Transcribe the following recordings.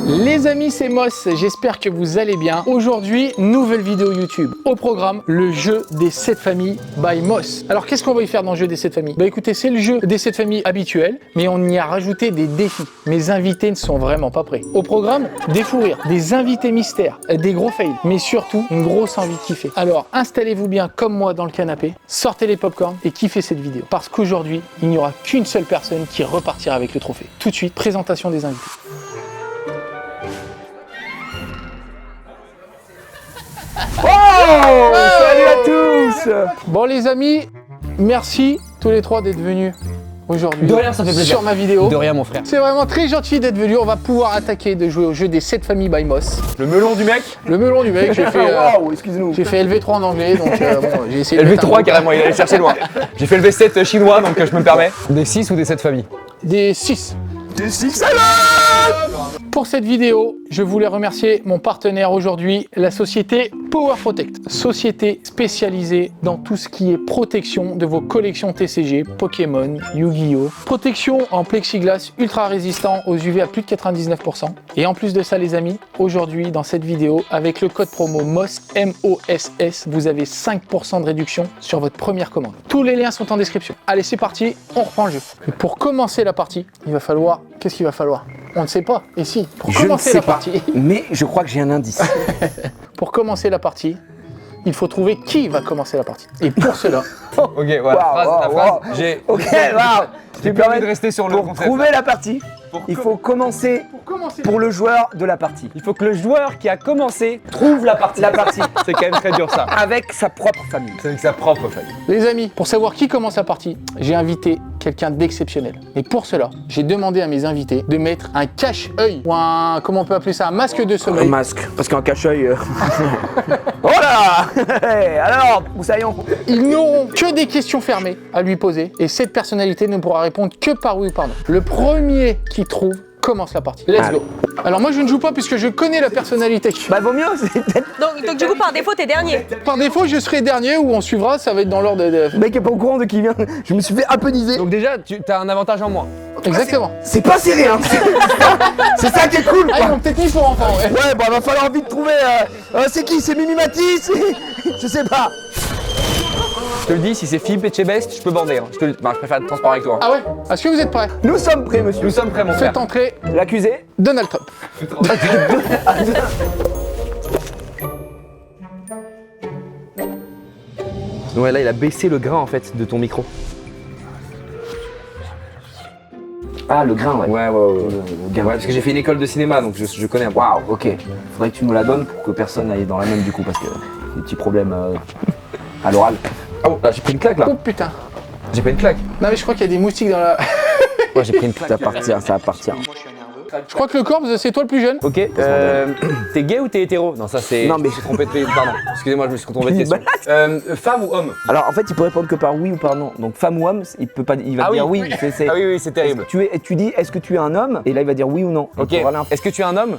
Les amis, c'est Moss, j'espère que vous allez bien. Aujourd'hui, nouvelle vidéo YouTube. Au programme, le jeu des 7 familles by Moss. Alors qu'est-ce qu'on va y faire dans le jeu des 7 familles? Bah écoutez, c'est le jeu des 7 familles habituel, mais on y a rajouté des défis. Mes invités ne sont vraiment pas prêts. Au programme, des fous rires, des invités mystères, des gros fails, mais surtout une grosse envie de kiffer. Alors installez-vous bien comme moi dans le canapé, sortez les popcorn et kiffez cette vidéo. Parce qu'aujourd'hui, il n'y aura qu'une seule personne qui repartira avec le trophée. Tout de suite, présentation des invités. Oh, salut à tous. Bon les amis, merci tous les trois d'être venus aujourd'hui. De rien, ça fait plaisir. Sur ma vidéo. De rien, mon frère. C'est vraiment très gentil d'être venu. On va pouvoir attaquer de jouer au jeu des 7 familles by Moss. Le melon du mec. Le melon du mec, j'ai fait, Waouh, excusez-nous. j'ai fait LV3 en anglais, donc bon, j'ai essayé de mettre un LV3 mot. carrément, il allait chercher loin. J'ai fait le V7 chinois, donc je me permets. Des 6 ou des 7 familles? Des 6. Des 6 alors. Pour cette vidéo, je voulais remercier mon partenaire aujourd'hui, la société Power Protect. Société spécialisée dans tout ce qui est protection de vos collections TCG, Pokémon, Yu-Gi-Oh! Protection en plexiglas ultra résistant aux UV à plus de 99%. Et en plus de ça les amis, aujourd'hui dans cette vidéo, avec le code promo MOSS, M-O-S-S, vous avez 5% de réduction sur votre première commande. Tous les liens sont en description. Allez, c'est parti, on reprend le jeu. Et pour commencer la partie, il va falloir... Qu'est-ce qu'il va falloir? On ne sait pas. Et si, pour commencer la partie... Mais je crois que j'ai un indice. Pour commencer la partie, il faut trouver qui va commencer la partie. Et pour cela... Ok, voilà. La phrase. J'ai permis de rester sur le Pour concept. trouver la partie, il faut commencer pour le joueur de la partie. Il faut que le joueur qui a commencé trouve la partie. C'est quand même très dur ça. Avec sa propre famille. C'est avec sa propre famille. Les amis, pour savoir qui commence la partie, j'ai invité quelqu'un d'exceptionnel. Et pour cela, j'ai demandé à mes invités de mettre un cache-œil ou un, comment on peut appeler ça, un masque de Un sommeil. masque, parce qu'un cache-œil... Oh là. Alors, Moussaillon. Ils n'auront que des questions fermées à lui poser et cette personnalité ne pourra répondre que par oui ou par non. Le premier qui trouve commence la partie. Let's go. Alors moi je ne joue pas puisque je connais la personnalité. Bah vaut mieux, c'est peut-être... Donc du coup, par défaut, t'es dernier. Par défaut, je serai dernier ou on suivra, ça va être dans l'ordre de... Le mec est pas au courant de qui vient. Je me suis fait appeniser. Donc déjà, tu as un avantage en moins. Exactement. C'est pas serré, hein. C'est ça qui est cool, Ah, ils quoi. m'ont peut-être mis pour enfants, ouais. Ouais, bah va falloir vite trouver... c'est qui? C'est Mimi Mati? Je sais pas. Je te le dis, si c'est Philippe Etchebest, je peux bander. Hein. Je préfère être transparent avec toi. Ah ouais? Est-ce que vous êtes prêts? Nous sommes prêts, monsieur. Nous sommes prêts, mon frère. Faites entrer L'accusé. Donald Trump. Ouais, là, il a baissé le grain, en fait, de ton micro. Ah, le grain, ouais. Ouais, parce que j'ai fait une école de cinéma, donc je connais un peu. Waouh, ok. Faudrait que tu me la donnes pour que personne aille dans la même, du coup, parce que des petits problèmes à l'oral. Oh, là, j'ai pris une claque, là. Oh putain. J'ai pris une claque. Non mais je crois qu'il y a des moustiques dans la... Ouais, j'ai pris une claque. Ça va partir. Je crois que le Corbs, c'est toi le plus jeune. Ok, t'es gay ou t'es hétéro? Non, ça c'est... Non, mais- Je me suis trompé de... Pardon, excusez-moi, je me suis trompé de question. Femme ou homme? Alors, en fait, il peut répondre que par oui ou par non. Donc, femme ou homme, il peut pas, il va Ah dire oui. oui. C'est- Ah oui, c'est terrible. Tu dis, est-ce que tu es un homme? Et là, il va dire oui ou non. Et Ok, tu auras l'info. est-ce que tu es un homme?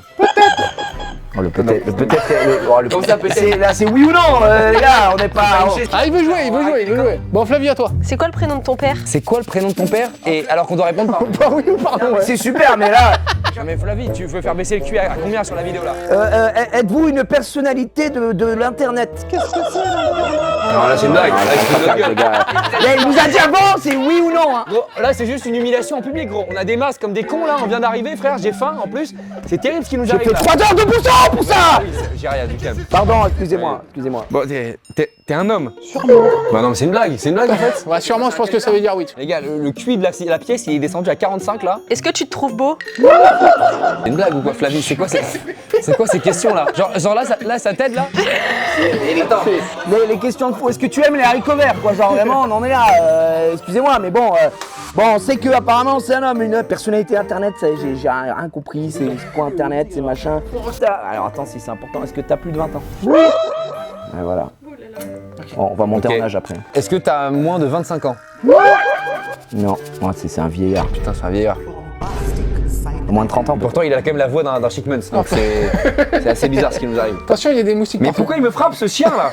Oh, le peut-être. Le peut-être. Comme ça, peut-être. Là, c'est oui ou non, les gars. On n'est pas. Ah il veut jouer. Bon Flavie à toi. C'est quoi le prénom de ton père? C'est quoi le prénom de ton père? Et alors qu'on doit répondre par... Pas oui ou pardon, ouais. C'est super, mais là, Non mais Flavie, tu veux faire baisser le cul à combien sur la vidéo là? êtes-vous une personnalité de l'internet? Qu'est-ce que c'est Non, là c'est une blague. Là, c'est une autre gueule. Là, il nous a dit avant, c'est oui ou non. Hein. Gros, là c'est juste une humiliation en public gros. On a des masques comme des cons là, on vient d'arriver frère, j'ai faim en plus. C'est terrible ce qui nous J'ai arrive fait là. 3 heures de bouchon pour ça. Ah oui, j'ai rien du calme. Pardon, excusez-moi. Bon, t'es un homme? Sûrement. Bah non mais c'est une blague en fait. Ouais, sûrement je pense que ça veut dire oui. Les gars, le QI de la pièce il est descendu à 45 là. Est-ce que tu te trouves beau? C'est une blague ou quoi Flavie? C'est quoi ces questions là? Genre là ça t'aide là? Les questions de faux, est-ce que tu aimes les haricots verts quoi? Genre vraiment, on en est là. Excusez-moi, mais bon, on sait que apparemment c'est un homme, une personnalité internet. J'ai rien compris. C'est quoi internet, c'est machin. Alors attends, si c'est important, est-ce que t'as plus de 20 ans? Oui. Ouais, voilà. Bon, on va monter Ok. en âge après. Est-ce que t'as moins de 25 ans? Non, ouais, c'est un vieillard. Putain c'est un vieillard. Moins de 30 ans. Pourtant, il a quand même la voix d'un Chic Mans, donc c'est assez bizarre ce qui nous arrive. Attention, il y a des moustiques Mais partout. pourquoi il me frappe ce chien là?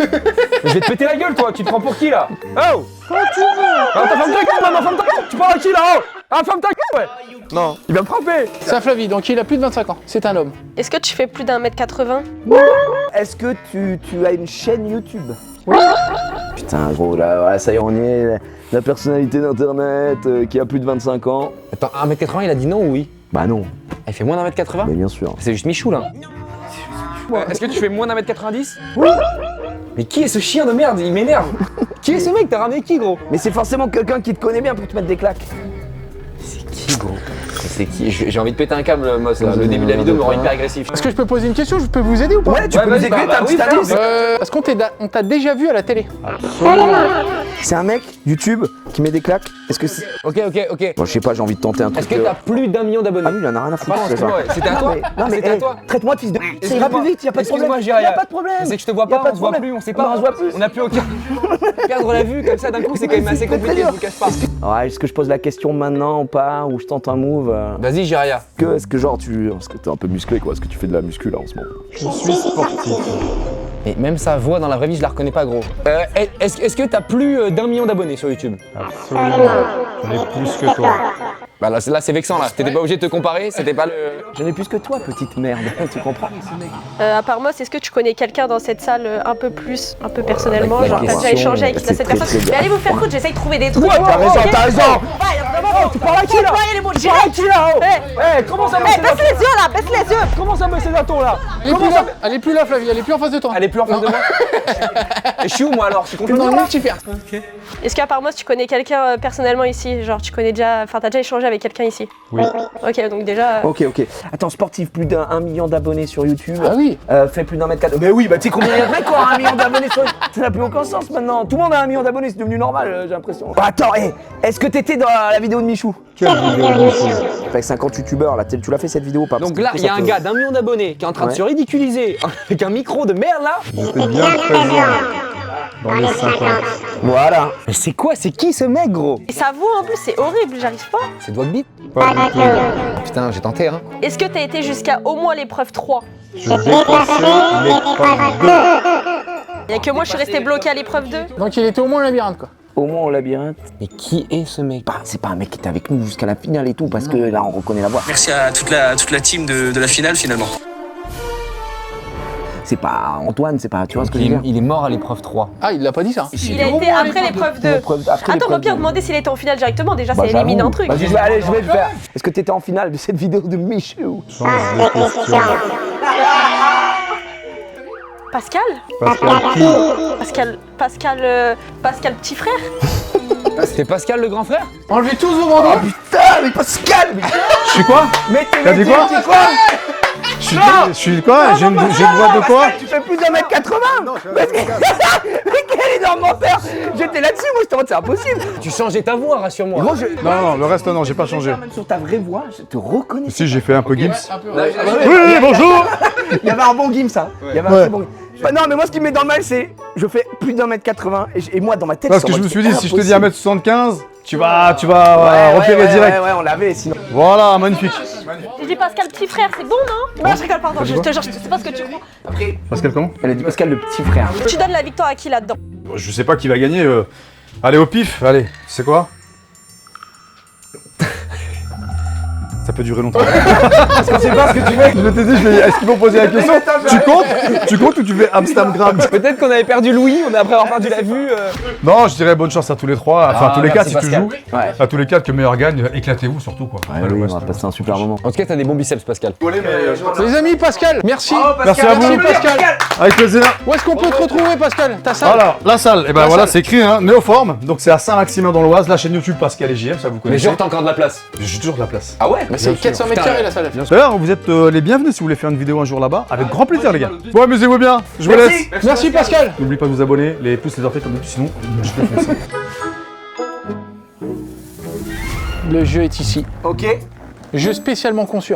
Je vais te péter la gueule toi, tu te prends pour qui là? Oh! Ah, t'as ferme ta gueule, maman, ferme ta gueule! Tu parles à qui là? Oh! Ah, ferme ta gueule, ouais! Non, il va me frapper! C'est un Flavie, donc il a plus de 25 ans. C'est un homme. Est-ce que tu fais plus d'1m80? Est-ce que tu as une chaîne YouTube? Oui. Putain, gros, là, ça y est, on y est. La personnalité d'internet qui a plus de 25 ans. Attends, 1m80, il a dit non ou oui? Bah non, Il fait moins d'1m80? mais bien sûr. C'est juste Michou là. Est-ce que tu fais moins d'1m90? Oui! Mais qui est ce chien de merde? Il m'énerve! Qui est ce mec? T'as ramené qui gros? Mais c'est forcément quelqu'un qui te connaît bien pour te mettre des claques. C'est qui gros? C'est qui? J'ai envie de péter un câble, Moss là. Le début de la vidéo me rend hyper agressif. Est-ce que je peux poser une question? Je peux vous aider ou pas? Ouais, tu peux nous aider, t'as un petit indice. Est-ce qu'on t'a déjà vu à la télé? C'est un mec, YouTube, qui met des claques. Est-ce que c'est. Ok. Bon, je sais pas, j'ai envie de tenter un truc. Est-ce que t'as plus d'1 million d'abonnés? Ah oui, il en a rien à foutre. Pardon, ce excuse-moi, genre. c'était à toi? Non, mais C'était à toi? traite-moi de fils de. Ça ira plus vite, y'a pas de problème. Excuse-moi, Jiria. Y'a pas de problème. C'est que je te vois Y a pas, pas on de se voit problème. plus, on sait Non, pas. on se voit plus. On a plus aucun. Perdre la vue comme ça d'un coup, c'est quand même assez compliqué, je vous cache pas. Ouais, est-ce que je pose la question maintenant ou pas? Ou je tente un move Vas-y, Jiria. Est-ce que genre Est-ce que t'es un peu musclé quoi? Est-ce que tu fais de la muscu là en ce moment? Je suis sportif. Et même sa voix dans la vraie vie, je la reconnais pas gros. Est-ce que t'as plus d'1 million d'abonnés sur YouTube? Absolument. J'en ai plus que toi. Bah là c'est vexant là, t'étais pas obligé de te comparer, c'était pas le... J'en ai plus que toi, petite merde. Tu comprends? À part Moss, est-ce que tu connais quelqu'un dans cette salle un peu personnellement? La Genre, t'as déjà question, échangé avec c'est cette très, personne? très Mais allez vous faire foutre, j'essaye de trouver des trucs. Ouais, t'as raison, t'as raison. Tu parles à qui là? les mots, Tu parles à qui là? Oh Eh, comment ça me baisse les yeux là, baisse les yeux. Comment ça me ces datons là? Elle est plus là, Flavie, elle est plus en face de toi. Elle est plus en face de moi? Et je suis où moi alors? Je suis T'es dans complètement le là? multifère. Est-ce qu'à part Moss, tu connais quelqu'un personnellement ici? Genre, tu connais déjà, enfin, t'as déjà échangé avec quelqu'un ici? Oui. Ok, donc déjà. Ok. Attends, sportif, plus d'1 million d'abonnés sur YouTube. Ah oui. Fait plus d'1m4. Mais oui, bah tu sais combien il y a de mecs qui ont 1 million d'abonnés sur YouTube? Ça n'a plus aucun sens maintenant. Tout le monde a 1 million d'abonnés, c'est devenu normal, j'ai l'impression. Attends, est-ce que t'étais dans la vidéo de Michou? Quelle vidéo de Michou? Avec 50 youtubeurs là, tu l'as fait cette vidéo ou pas? Donc là, il y a un gars d'1 million d'abonnés qui est en train de se ridiculiser avec un micro de merde là. J'étais bien présent dans les 50. Voilà. Mais c'est quoi? C'est qui ce mec gros? Et sa voix en plus, c'est horrible, j'arrive pas. C'est Dwagbeat? Pas du tout. Putain, j'ai tenté hein. Est-ce que t'as été jusqu'à au moins l'épreuve 3? Je dépassais l'épreuve 2. Y'a que moi, je suis restée bloquée à l'épreuve 2. Donc il était au moins au labyrinthe quoi. Au moins au labyrinthe. Mais qui est ce mec? Bah, c'est pas un mec qui était avec nous jusqu'à la finale et tout, parce que là on reconnaît la voix. Merci à toute la team de la finale finalement. C'est pas Antoine, c'est pas. Tu vois ce que je veux dire? Il est mort à l'épreuve 3. Ah, il l'a pas dit ça. Il a été après l'épreuve 2. Attends, au pire, demander s'il était en finale directement. Déjà, ça élimine un truc. Vas-y, je vais le faire. Est-ce que t'étais en finale de cette vidéo de Michou? Change de question. Pascal? Pascal qui? Pascal petit frère? C'est Pascal le grand frère? Enlevez tous vos bandeaux. Putain, mais Pascal! Je suis quoi? T'as dit quoi? Je suis quoi? J'ai une voix de quoi? Tu fais plus d'1m80! Mais quel énorme menteur! J'étais là-dessus, moi j'étais en mode c'est impossible! Tu changeais ta voix, rassure-moi. Gros, Non, le reste non, j'ai pas changé. même sur ta vraie voix, je te reconnais. Si, j'ai fait un peu Gims. Un peu. Oui, bonjour! Il y avait un bon game ça. Il y avait un très bon game. Bah non, mais moi ce qui me met dans le mal, c'est je fais plus d'1m80 et moi dans ma tête. Parce je que suis je en me mode, suis dit, c'est si je te dis impossible. 1m75, tu vas repérer direct. Ouais, on l'avait sinon. Voilà, magnifique. J'ai dit Pascal petit frère, c'est bon, non? Non, je rigole, pardon, je te jure, je sais pas ce que tu crois. Pascal, comment? Elle a dit Pascal le petit frère. Tu donnes la victoire à qui là-dedans? Je sais pas qui va gagner. Allez, au pif, allez, tu sais quoi? Ça peut durer longtemps. Parce qu'on sait pas ce que tu fais. Je t'ai dit, est-ce qu'ils vont poser la question? Tu comptes ou tu fais Amsterdam? Peut-être qu'on avait perdu Louis, on a après avoir perdu la vue. Non, je dirais bonne chance à tous les trois. Enfin, tous les merci quatre si tu Pascal. joues. Ouais. À tous les quatre, que le meilleur gagne. Éclatez-vous surtout quoi. Ouais, oui, on va passer un super moment. En tout cas, t'as des bons biceps, Pascal. Les amis, Pascal, merci. Merci à vous. Pascal. Avec plaisir. Où est-ce qu'on peut te retrouver, Pascal? Ta salle? Alors, la salle, et ben La voilà, salle. c'est écrit, hein, Néoforme. Donc c'est à Saint-Maximin dans l'Oise, la chaîne YouTube Pascal et JM, ça vous Mais connaissez. genre, t'as encore de la place. J'ai toujours de la place. Ah ouais? Mais c'est 400 mètres carrés la salle. D'ailleurs, vous êtes les bienvenus si vous voulez faire une vidéo un jour là-bas. Avec grand plaisir, les gars. Bon, amusez-vous bien. Je vous laisse. Merci Pascal. N'oubliez pas de vous abonner, les pouces, les orteils comme d'habitude, sinon je peux foncer. Le jeu est ici. Ok. Jeu spécialement conçu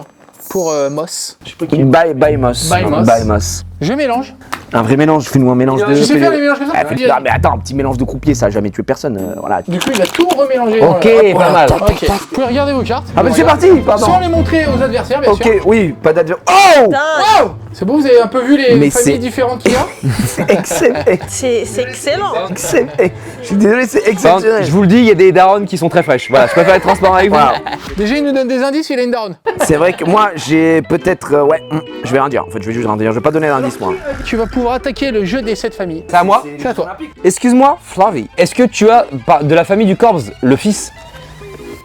pour Moss. Bye Moss. Bye, Moss. Bye Moss. Je mélange Un vrai mélange, fais-nous un mélange de... Tu sais faire les mélanges comme ça? Ah, mais attends, un petit mélange de croupier, ça a jamais tué personne, voilà. Du coup, il a tout remélangé. Ok, voilà. pas mal. Ok. Vous pouvez regarder vos cartes. Ah bah c'est parti, pardon. Sans les montrer aux adversaires, bien sûr. Ok, oui, pas d'adversaire. Oh Putain, Wow, c'est bon, vous avez un peu vu les Mais familles c'est- différentes qu'il y a? C'est excellent. c'est excellent. Excellent. Je suis désolé, c'est Enfin, exceptionnel. je vous le dis, il y a des darons qui sont très fraîches. Voilà, je préfère être transparent avec vous. Voilà. Déjà, il nous donne des indices, il a une daronne. C'est vrai que moi, j'ai peut-être... ouais, je vais rien dire. En fait, je vais juste rien dire. Je vais pas donner d'indice, moi. Tu vas pouvoir attaquer le jeu des 7 familles. C'est à moi. C'est à toi. Excuse-moi, Flavie. Est-ce que tu as de la famille du Corps le fils?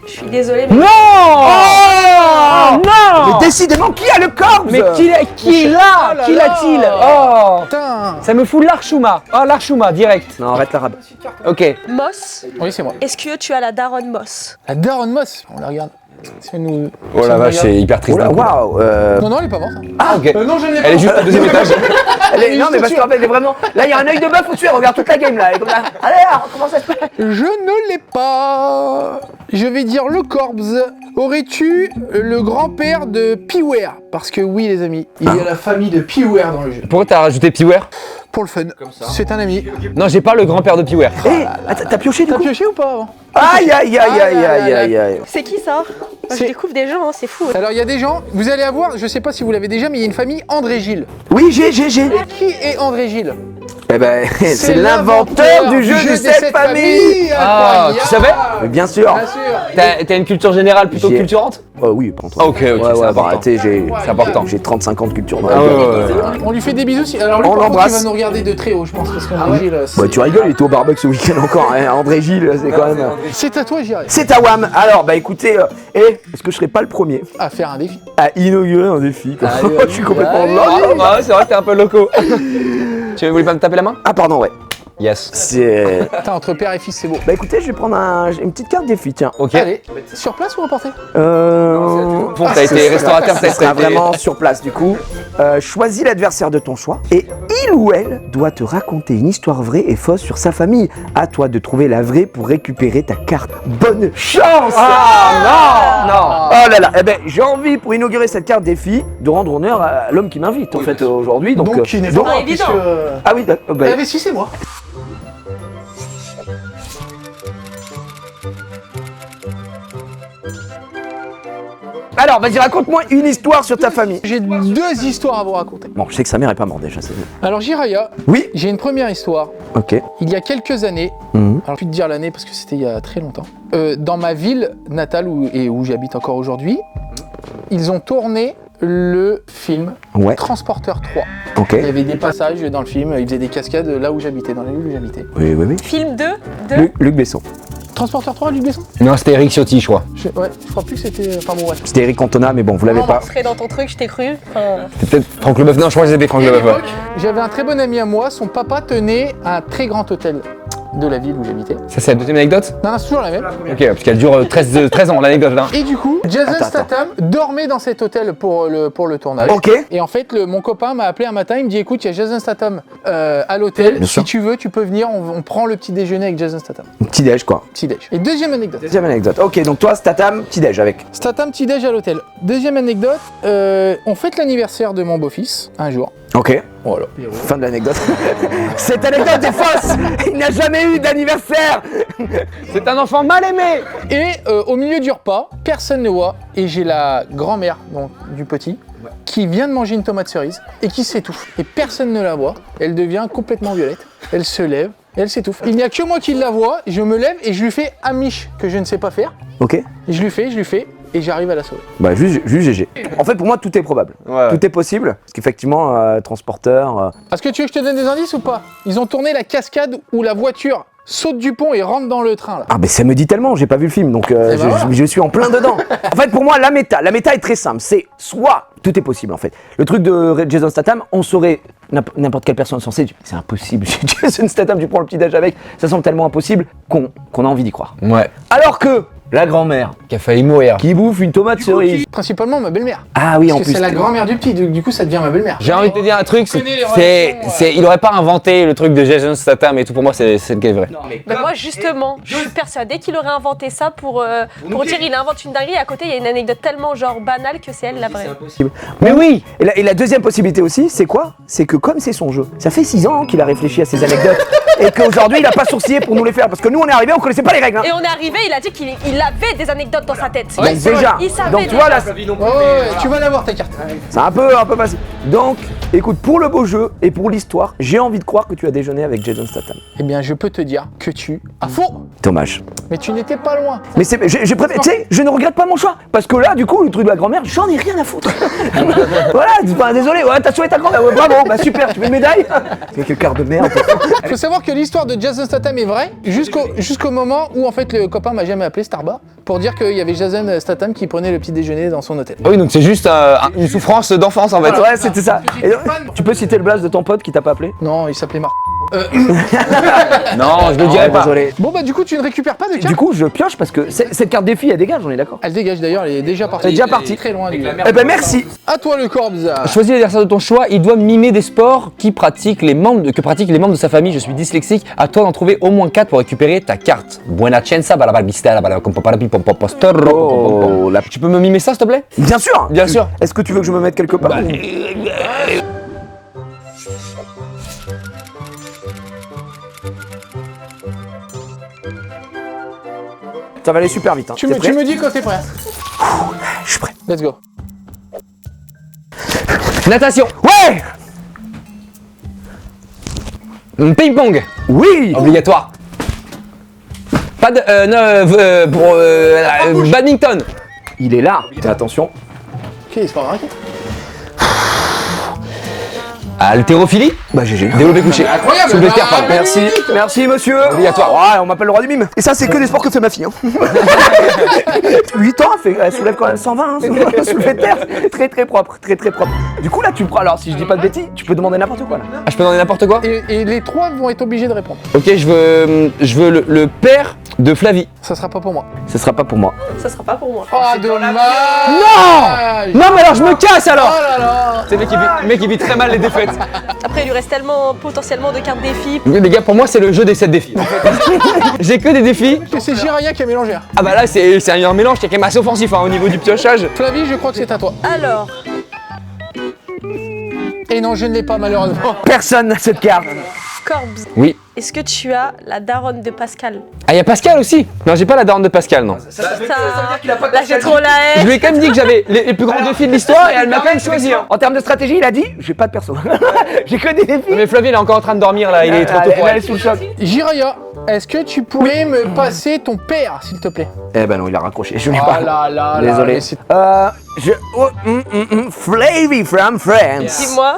Je suis désolée, mais Non. Oh Non. Mais décidément, qui a le corps Mais qui l'a-t-il? Oh Qui là l'a-t-il? là. Oh. Putain. Ça me fout l'archouma. Oh, l'archouma, direct. Non, arrête l'arabe. Ok. Moss, Oui, c'est moi. est-ce que tu as la daronne Moss? La daronne Moss. On la regarde. Ça nous... Oh ça la nous vache, regarde. c'est hyper triste. Oh là, d'un coup. waouh. Non, non, elle est pas morte. Ah, ok. Non, je ne l'ai pas. Elle est juste au deuxième étage. Non, mais parce qu'en fait, elle est vraiment... Là, il y a un œil de bœuf au-dessus, elle regarde toute la game, là. Elle est comme ça. Allez, comment ça se passe? Je ne l'ai pas. Je vais dire le Corps. Aurais-tu le grand-père de Piware? Parce que oui, les amis, il y a la famille de Piware dans le jeu. Pourquoi t'as rajouté Piware? Pour le fun. C'est un ami. Non, j'ai pas le grand-père de Piware. Eh, t'as pioché du T'as coup? pioché ou pas avant? Aïe, aïe, aïe, aïe, aïe, aïe, aïe. C'est qui ça? Je C'est- découvre des gens, hein, c'est fou. Alors il y a des gens, vous allez avoir, je sais pas si vous l'avez déjà, mais il y a une famille André Gilles. Oui, j'ai. Qui est André Gilles? Eh ben, c'est l'inventeur du jeu de cette famille. Ah, tu savais? Mais bien sûr. Bien sûr. T'as une culture générale plutôt J'ai- culturante? Oui, pas trop. Ok, ok, Ouais, c'est ouais, bah, important. tu sais, j'ai... C'est important. J'ai 35 ans de culture. Ah ouais, ouais, ouais. On lui fait des bisous. Alors lui, On par contre, il l'embrasse. va nous regarder de très haut, je pense, parce qu'André Gilles, c'est... Bah, tu rigoles, il était au barbecue ce week-end encore, hein. André Gilles, c'est quand même... C'est à toi, j'irai. C'est à WAM. Alors, bah écoutez, est-ce que je serais pas le premier À faire un défi. à inaugurer un défi quoi. Je suis complètement blanc. Ah, c'est vrai que t'es un peu loco. Tu voulais pas me taper la main? Ah, pardon, ouais. Yes. C'est... Attends, entre père et fils, c'est beau. Bah écoutez, je vais prendre une petite carte défi, tiens. Ok. Allez, sur place ou emporté? Bon, t'as été restaurateur, Ça t'as sera été vraiment sur place du coup. Choisis l'adversaire de ton choix et il ou elle doit te raconter une histoire vraie et fausse sur sa famille. À toi de trouver la vraie pour récupérer ta carte. Bonne chance! Ah non. Oh là là, eh ben j'ai envie pour inaugurer cette carte défi de rendre honneur à l'homme qui m'invite en fait aujourd'hui. Donc, qui n'est pas donc- moi, évident. puisque... Ah oui, d'accord. Bah, Eh ben si, c'est moi. alors vas-y raconte-moi une histoire sur ta famille. J'ai 2 histoires à vous raconter. Bon, je sais que sa mère est pas morte déjà, c'est bien. Alors Jiraya, Oui. j'ai une première histoire. Ok. Il y a quelques années, Mhm. alors plus te dire l'année parce que c'était il y a très longtemps, dans ma ville natale où j'habite encore aujourd'hui, ils ont tourné le film Ouais. Transporteur 3. Ok. Il y avait des passages dans le film, ils faisaient des cascades là où j'habitais, dans la ville où j'habitais. Oui, oui, oui. Film 2 de... Luc Besson. Transporteur 3, Luc Besson? Non, c'était Eric Ciotti, je crois. Ouais, je crois plus que c'était... Enfin bon, ouais. C'était Eric Cantona, mais bon, vous l'avez Non, pas. serait dans ton truc, je t'ai cru. Enfin, C'était peut-être Franck Leboeuf. Non, je crois que c'était Franck Et à Leboeuf. ouais. l'époque, j'avais un très bon ami à moi, son papa tenait un très grand hôtel de la ville où j'habitais. Ça, c'est la deuxième anecdote? Non, non, c'est toujours la même. Ok, parce qu'elle dure 13 ans, l'anecdote là. Et du coup, Jason Attends. Statham dormait dans cet hôtel pour le tournage. Ok. Et en fait, mon copain m'a appelé un matin, il me dit écoute, il y a Jason Statham à l'hôtel. Bien Si sûr. tu veux, tu peux venir, on prend le petit déjeuner avec Jason Statham. Petit déj quoi. Petit déj. Et deuxième anecdote. Deuxième anecdote. Ok, donc toi, Statham, petit déj avec. Statham, petit déj à l'hôtel. Deuxième anecdote, on fête l'anniversaire de mon beau-fils un jour. Ok. Voilà. Fin de l'anecdote. Cette anecdote est fausse. Il n'a jamais eu d'anniversaire. C'est un enfant mal aimé. Et au milieu du repas, personne ne voit. Et j'ai la grand-mère donc, du petit qui vient de manger une tomate cerise et qui s'étouffe. Et personne ne la voit. Elle devient complètement violette. Elle se lève et elle s'étouffe. Il n'y a que moi qui la vois. Je me lève et je lui fais un mich que je ne sais pas faire. Ok. Et je lui fais et j'arrive à la sauver. Bah juste GG. En fait, pour moi, tout est probable. Ouais. Tout est possible. Parce qu'effectivement, transporteur. Est-ce que tu veux que je te donne des indices ou pas? Ils ont tourné la cascade où la voiture saute du pont et rentre dans le train là. Ah, mais ça me dit tellement. J'ai pas vu le film, donc Eh ben voilà. je suis en plein dedans. En fait, pour moi, la méta est très simple. C'est soit tout est possible en fait. Le truc de Jason Statham, on saurait n'importe quelle personne censée. C'est impossible. Jason Statham, tu prends le petit déj avec. Ça semble tellement impossible qu'on a envie d'y croire. Ouais. Alors que la grand-mère Qui a failli mourir. qui bouffe une tomate cerise. Principalement ma belle-mère. Ah oui, en Parce que plus. c'est la grand-mère du petit, du coup ça devient ma belle-mère. J'ai envie de te dire un truc, connais les relations, il aurait pas inventé le truc de Jason Statham et tout, pour moi c'est le cas vrai. Bah moi justement, je suis persuadée qu'il aurait inventé ça pour dire il invente une dinguerie. À côté, il y a une anecdote tellement genre banale que c'est elle la vraie. Mais oui. Et la deuxième possibilité aussi, c'est quoi? C'est que comme c'est son jeu, ça fait 6 ans qu'il a réfléchi à ces anecdotes et qu'aujourd'hui il a pas sourcillé pour nous les faire parce que nous on est arrivés, on connaissait pas les règles. Hein. Et on est arrivé, il a dit qu'il avait des anecdotes dans sa tête. Donc déjà, Il savait donc tu déjà. vois là, Ouais, tu vas l'avoir ta carte. c'est un peu facile. Donc, écoute, pour le beau jeu et pour l'histoire, j'ai envie de croire que tu as déjeuné avec Jason Statham. Eh bien je peux te dire que tu as faux. Dommage. Mais tu n'étais pas loin. Mais j'ai préféré, tu sais, je ne regrette pas mon choix parce que là, du coup, le truc de la grand-mère, j'en ai rien à foutre. Voilà, enfin, désolé, ouais, t'as sauvé ta grand-mère, ouais, bravo, bah super, tu veux une médaille? Quel quart de merde. Il faut savoir que l'histoire de Jason Statham est vraie jusqu'au moment où en fait le copain m'a jamais appelé Starbar pour dire qu'il y avait Jason Statham qui prenait le petit déjeuner dans son hôtel. Ah oui, donc c'est juste une souffrance d'enfance en fait. Ouais, c'était ça. Et donc, tu peux citer le blaze de ton pote qui t'a pas appelé? Non, il s'appelait Marc. Non, je le dirais pas. Désolé. Bon bah du coup tu ne récupères pas de carte. Du coup, je pioche parce que cette carte défi, elle dégage, on est d'accord? Elle dégage d'ailleurs, elle est déjà partie. Elle est déjà partie. Très loin du. Eh ben merci. À toi le corps bizarre. Choisis l'adversaire de ton choix, il doit mimer des sports que pratiquent les membres de sa famille. Je suis dyslexique, à toi d'en trouver au moins 4 pour récupérer ta carte. Buena chance, Oh, la... Tu peux me mimer ça s'il te plaît? Bien sûr. Bien sûr. Est-ce que tu veux que je me mette quelque part? Ça va aller super vite. Hein. Tu T'es prêt? me dis quand t'es prêt. Je suis prêt. Let's go. Natation. Ouais. Ping-pong. Oui. Obligatoire. Pas de... badminton. Il est là. Attention. Ok, il se prend un racket. Haltérophilie. Bah GG. Développé couché. Incroyable. Soulevé de terre, pardon. Merci, merci monsieur. Obligatoire. Ouais, on m'appelle le roi du mime. Et ça, c'est que des sports que fait ma fille. Hein. 8 ans, elle soulève quand même 120, hein, soulevé de terre. Très très propre, très très propre. Du coup, là, tu me prends. Alors, si je dis pas de bêtises, tu peux demander n'importe quoi là. Ah, je peux demander n'importe quoi? Et les trois vont être obligés de répondre. Ok, je veux le père de Flavie. Ça sera pas pour moi. Ce sera pas pour moi. Ça sera pas pour moi. Oh dommage. Non. Non, mais alors je me casse alors. Oh là là. C'est le mec qui vit très mal les défaites. Après, il lui reste tellement potentiellement de cartes défis. Les gars, pour moi, c'est le jeu des 7 défis. J'ai que des défis. C'est Jiraya qui a mélangé. Ah bah là, c'est un mélange qui est quand même assez offensif hein, au niveau du piochage. Flavie, je crois que c'est à toi. Alors, Et non, je ne l'ai pas malheureusement. Personne n'a cette carte. Corbs, Oui. est-ce que tu as la daronne de Pascal? Ah, il y a Pascal aussi. Non, j'ai pas la daronne de Pascal, non. Putain, là j'ai trop la Je haine. lui ai quand même dit que j'avais les plus grands défis de l'histoire et elle m'a quand même choisi. Hein. En termes de stratégie, il a dit j'ai pas de perso. J'ai que des défis. Mais Flavie, il est encore en train de dormir là, il est trop tôt pour Elle est elle. sous le choc. Jiraya, est-ce que tu pourrais me passer ton père, s'il te plaît? Eh ben non, il a raccroché. Je l'ai Oh pas. là là là, Désolé. mais c'est- Flavie from France. Dis-moi,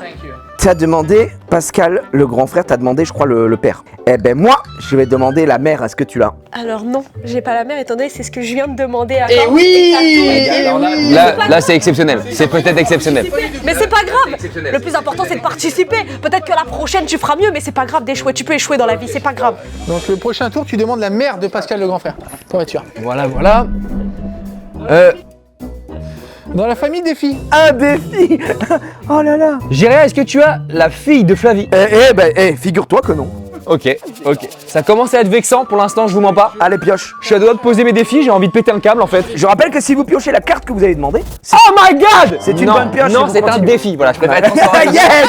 T'as demandé, Pascal, le grand frère, t'as demandé, je crois, le père. Eh ben moi, je vais demander la mère, est-ce que tu l'as? alors non, j'ai pas la mère étant donné que c'est ce que je viens de demander à Eh Corbs. oui, Et t'as tout eh été- oui. Là, c'est exceptionnel. C'est peut-être exceptionnel. Mais c'est pas grave. Le plus important c'est de participer. Peut-être que la prochaine tu feras mieux, mais c'est pas grave d'échouer. Tu peux échouer dans la vie, c'est pas grave. Donc le prochain tour, tu demandes la mère de Pascal le grand frère, pour être sûr. Voilà, voilà. Dans la famille des filles. Un défi. Oh là là. Jéréa, est-ce que tu as la fille de Flavie? Figure-toi que non. Ok. Ça commence à être vexant pour l'instant, je vous mens pas. Allez, pioche. Je suis à deux doigts de poser mes défis, j'ai envie de péter un câble en fait. Je rappelle que si vous piochez la carte que vous avez demandé, Oh my god! C'est une Non, bonne pioche, Non, et vous c'est un continuez. défi, voilà, je préfère être transparent. yes.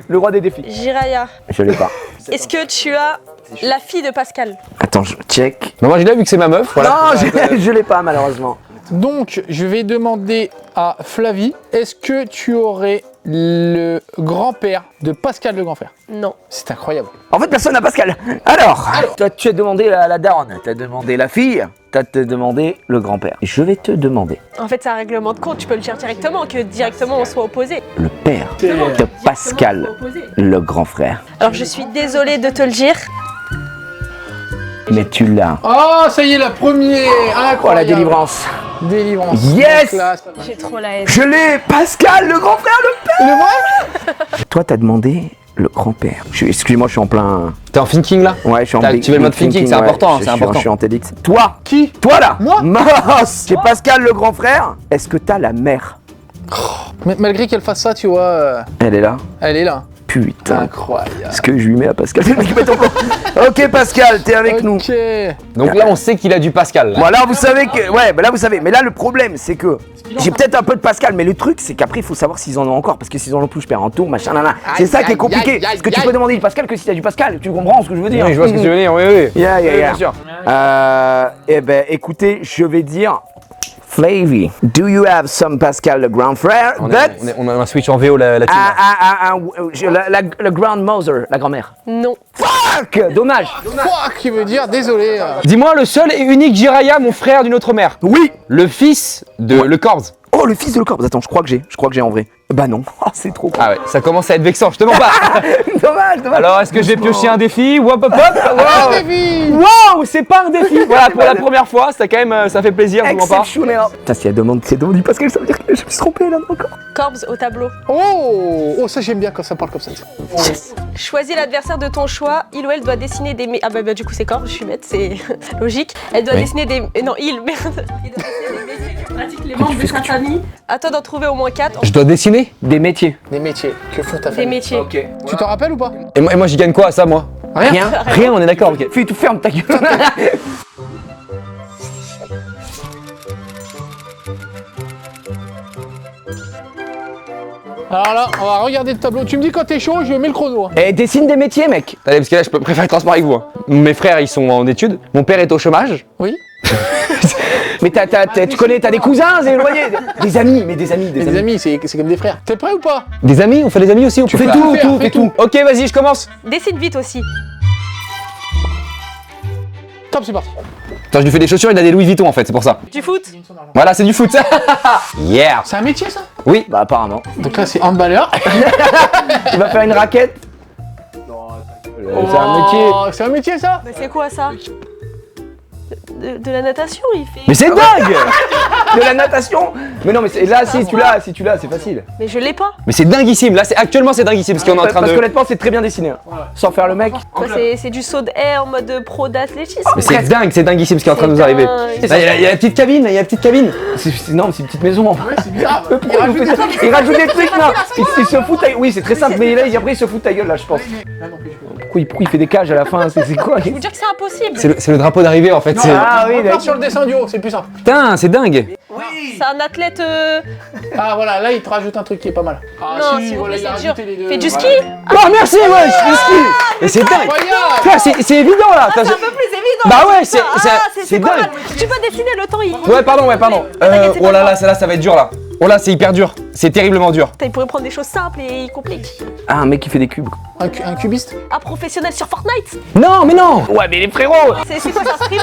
Le roi des défis. Jiraya, Je l'ai pas. est-ce que tu as la fille de Pascal? Attends, je check. Non, moi j'ai là vu que c'est ma meuf. Voilà. Non, je l'ai pas malheureusement. Donc je vais demander à Flavie, est-ce que tu aurais le grand-père de Pascal le grand frère? Non. C'est incroyable. En fait, personne n'a Pascal. Alors, toi, tu as demandé la daronne, tu as demandé la fille, tu as demandé le grand-père. Je vais te demander En fait, c'est un règlement de compte. Tu peux le dire directement, que directement on soit opposé. le père de Pascal, le grand frère. Alors, je suis désolée de te le dire. Mais tu l'as. Oh, ça y est, la première. Incroyable. Oh, la délivrance. Délivrance. Yes. Classe. J'ai trop la haine. Je l'ai, Pascal, le grand frère, le père. Le vrai? Toi, t'as demandé le grand-père. Excusez-moi, je suis en plein... T'es en thinking là? Ouais, je suis en Tu veux le mode thinking, c'est important, c'est important. Je suis en TEDx. Toi Qui? Toi là Moi? Mince. J'ai Pascal le grand frère. Est-ce que t'as la mère? Mais malgré qu'elle fasse ça, tu vois, Elle est là. elle est là. Putain. Incroyable. Ce que je lui mets à Pascal, c'est le mec qui met au plan. Ok Pascal, t'es avec nous. Ok. Donc là, on sait qu'il a du Pascal. Là. Bon là vous savez que... Ouais, bah là vous savez. Mais là le problème c'est que... J'ai peut-être un peu de Pascal, mais le truc c'est qu'après il faut savoir s'ils en ont encore. Parce que s'ils en ont plus, je perds en tour, machin, nana. C'est ça qui est compliqué. Parce que tu peux demander du Pascal que si t'as du Pascal. Tu comprends ce que je veux dire? Oui, je vois ce que tu veux dire, oui, oui. Yeah, yeah, yeah. Bien sûr. Eh ben écoutez, je vais dire... Flavie, do you have some Pascal le grand frère? On a un switch en VO la team. Le grandmother, la grand-mère. Non. Fuck! Dommage. Quoi qui veut dire désolé. Dis-moi le seul et unique Jiraya, mon frère d'une autre mère. Oui. Le fils de Le Corse. Oh, le fils de Le Corps. Attends, je crois que j'ai en vrai. Bah non. Oh, c'est trop. Ah ouais, ça commence à être vexant, je te mens pas. Dommage, dommage. Alors, est-ce que je vais piocher un défi? Hop, hop, hop. Ah, David. Wow, c'est pas un défi. Voilà, pour la première fois, ça quand même, ça fait plaisir, je vous mens pas. Exceptionnel. Putain, si elle demande du Pascal, ça veut dire que je me suis trompé là encore. Corbs au tableau. Oh, ça j'aime bien quand ça parle comme ça. Choisis l'adversaire de ton choix. Il ou elle doit dessiner des... Ah bah du coup c'est Corbs, je suis bête, c'est logique. Elle doit dessiner des... Non, il, merde. Il doit dessiner des métiers que pratiquent les membres de sa famille. À toi d'en trouver au moins 4. Je dois dessiner? Des métiers. Des métiers. Que font ta Des famille? métiers. Ok. Tu t'en rappelles ou pas? Et moi j'y gagne quoi à ça, moi? Rien. Rien, on est d'accord, ok. Fais tout, ferme ta gueule. Alors là, on va regarder le tableau. Tu me dis quand t'es chaud, je mets le chrono. Eh, dessine des métiers, mec. Allez, parce que là, je préfère être transparent avec vous. Hein. Mes frères, ils sont en études. Mon père est au chômage. Oui. Mais tu connais, t'as des cousins, des éloignés. Des amis, mais des amis, Des amis, c'est comme des frères. T'es prêt ou pas? Des amis? On fait des amis aussi ou Tu fais tout, fais tout. Ok, vas-y, je commence. Dessine vite aussi. Top, c'est parti. Attends, je lui fais des chaussures, il a des Louis Vuitton en fait, c'est pour ça. Du foot. Voilà, c'est du foot. Yeah. C'est un métier ça? Oui. Bah apparemment. Donc là c'est handballeur. Tu vas faire une raquette. C'est un métier. Oh, c'est un métier ça? Bah c'est quoi ça? De la natation, il fait... Mais c'est dingue. De la natation. Mais non, mais là, si tu l'as, c'est facile. Mais je l'ai pas. Mais c'est dinguissime. Là, actuellement, c'est dinguissime parce qu'on est en train Parce de. qu'honnêtement, c'est très bien dessiné. Hein. Sans faire le mec. Bah, c'est du saut de haie en mode pro d'athlétisme. Mais c'est dinguissime ce qui est en train de nous arriver. C'est Là, il y a la petite cabine, là, il y a la petite cabine. Non, mais c'est une petite maison. Ouais, c'est bizarre. Il rajoute des trucs là. Il se fout ta gueule. Oui, c'est très simple, mais là, après, il se fout ta gueule là, je pense. Pourquoi il fait des cages à la fin? C'est quoi? Je vous dire que c'est impossible. C'est le drapeau d'arrivée en fait. Ah oui, On part sur le dessin du haut, c'est plus simple. Putain, c'est dingue. C'est un athlète... Ah voilà, là il te rajoute un truc qui est pas mal. Ah Non, si, s'il vous voilà, plaît, il a c'est dur. rajouté les deux. Fais du Voilà. ski. Oh merci, ouais, je fais ski. Et c'est dingue. Incroyable. Putain, c'est évident là. C'est un peu plus évident. Bah ouais, ça. c'est pas dingue. mal. Tu peux dessiner le temps, il... Ouais, pardon. T'inquiète, c'est Oh pas là là, grave. celle-là, ça va être dur là. Oh là, c'est hyper dur. C'est terriblement dur. Putain, il pourrait prendre des choses simples et il complique. Ah, un mec qui fait des cubes. Un cubiste. Un professionnel sur Fortnite. Non, mais non. Ouais, mais les frérots. C'est quoi, c'est un streamer?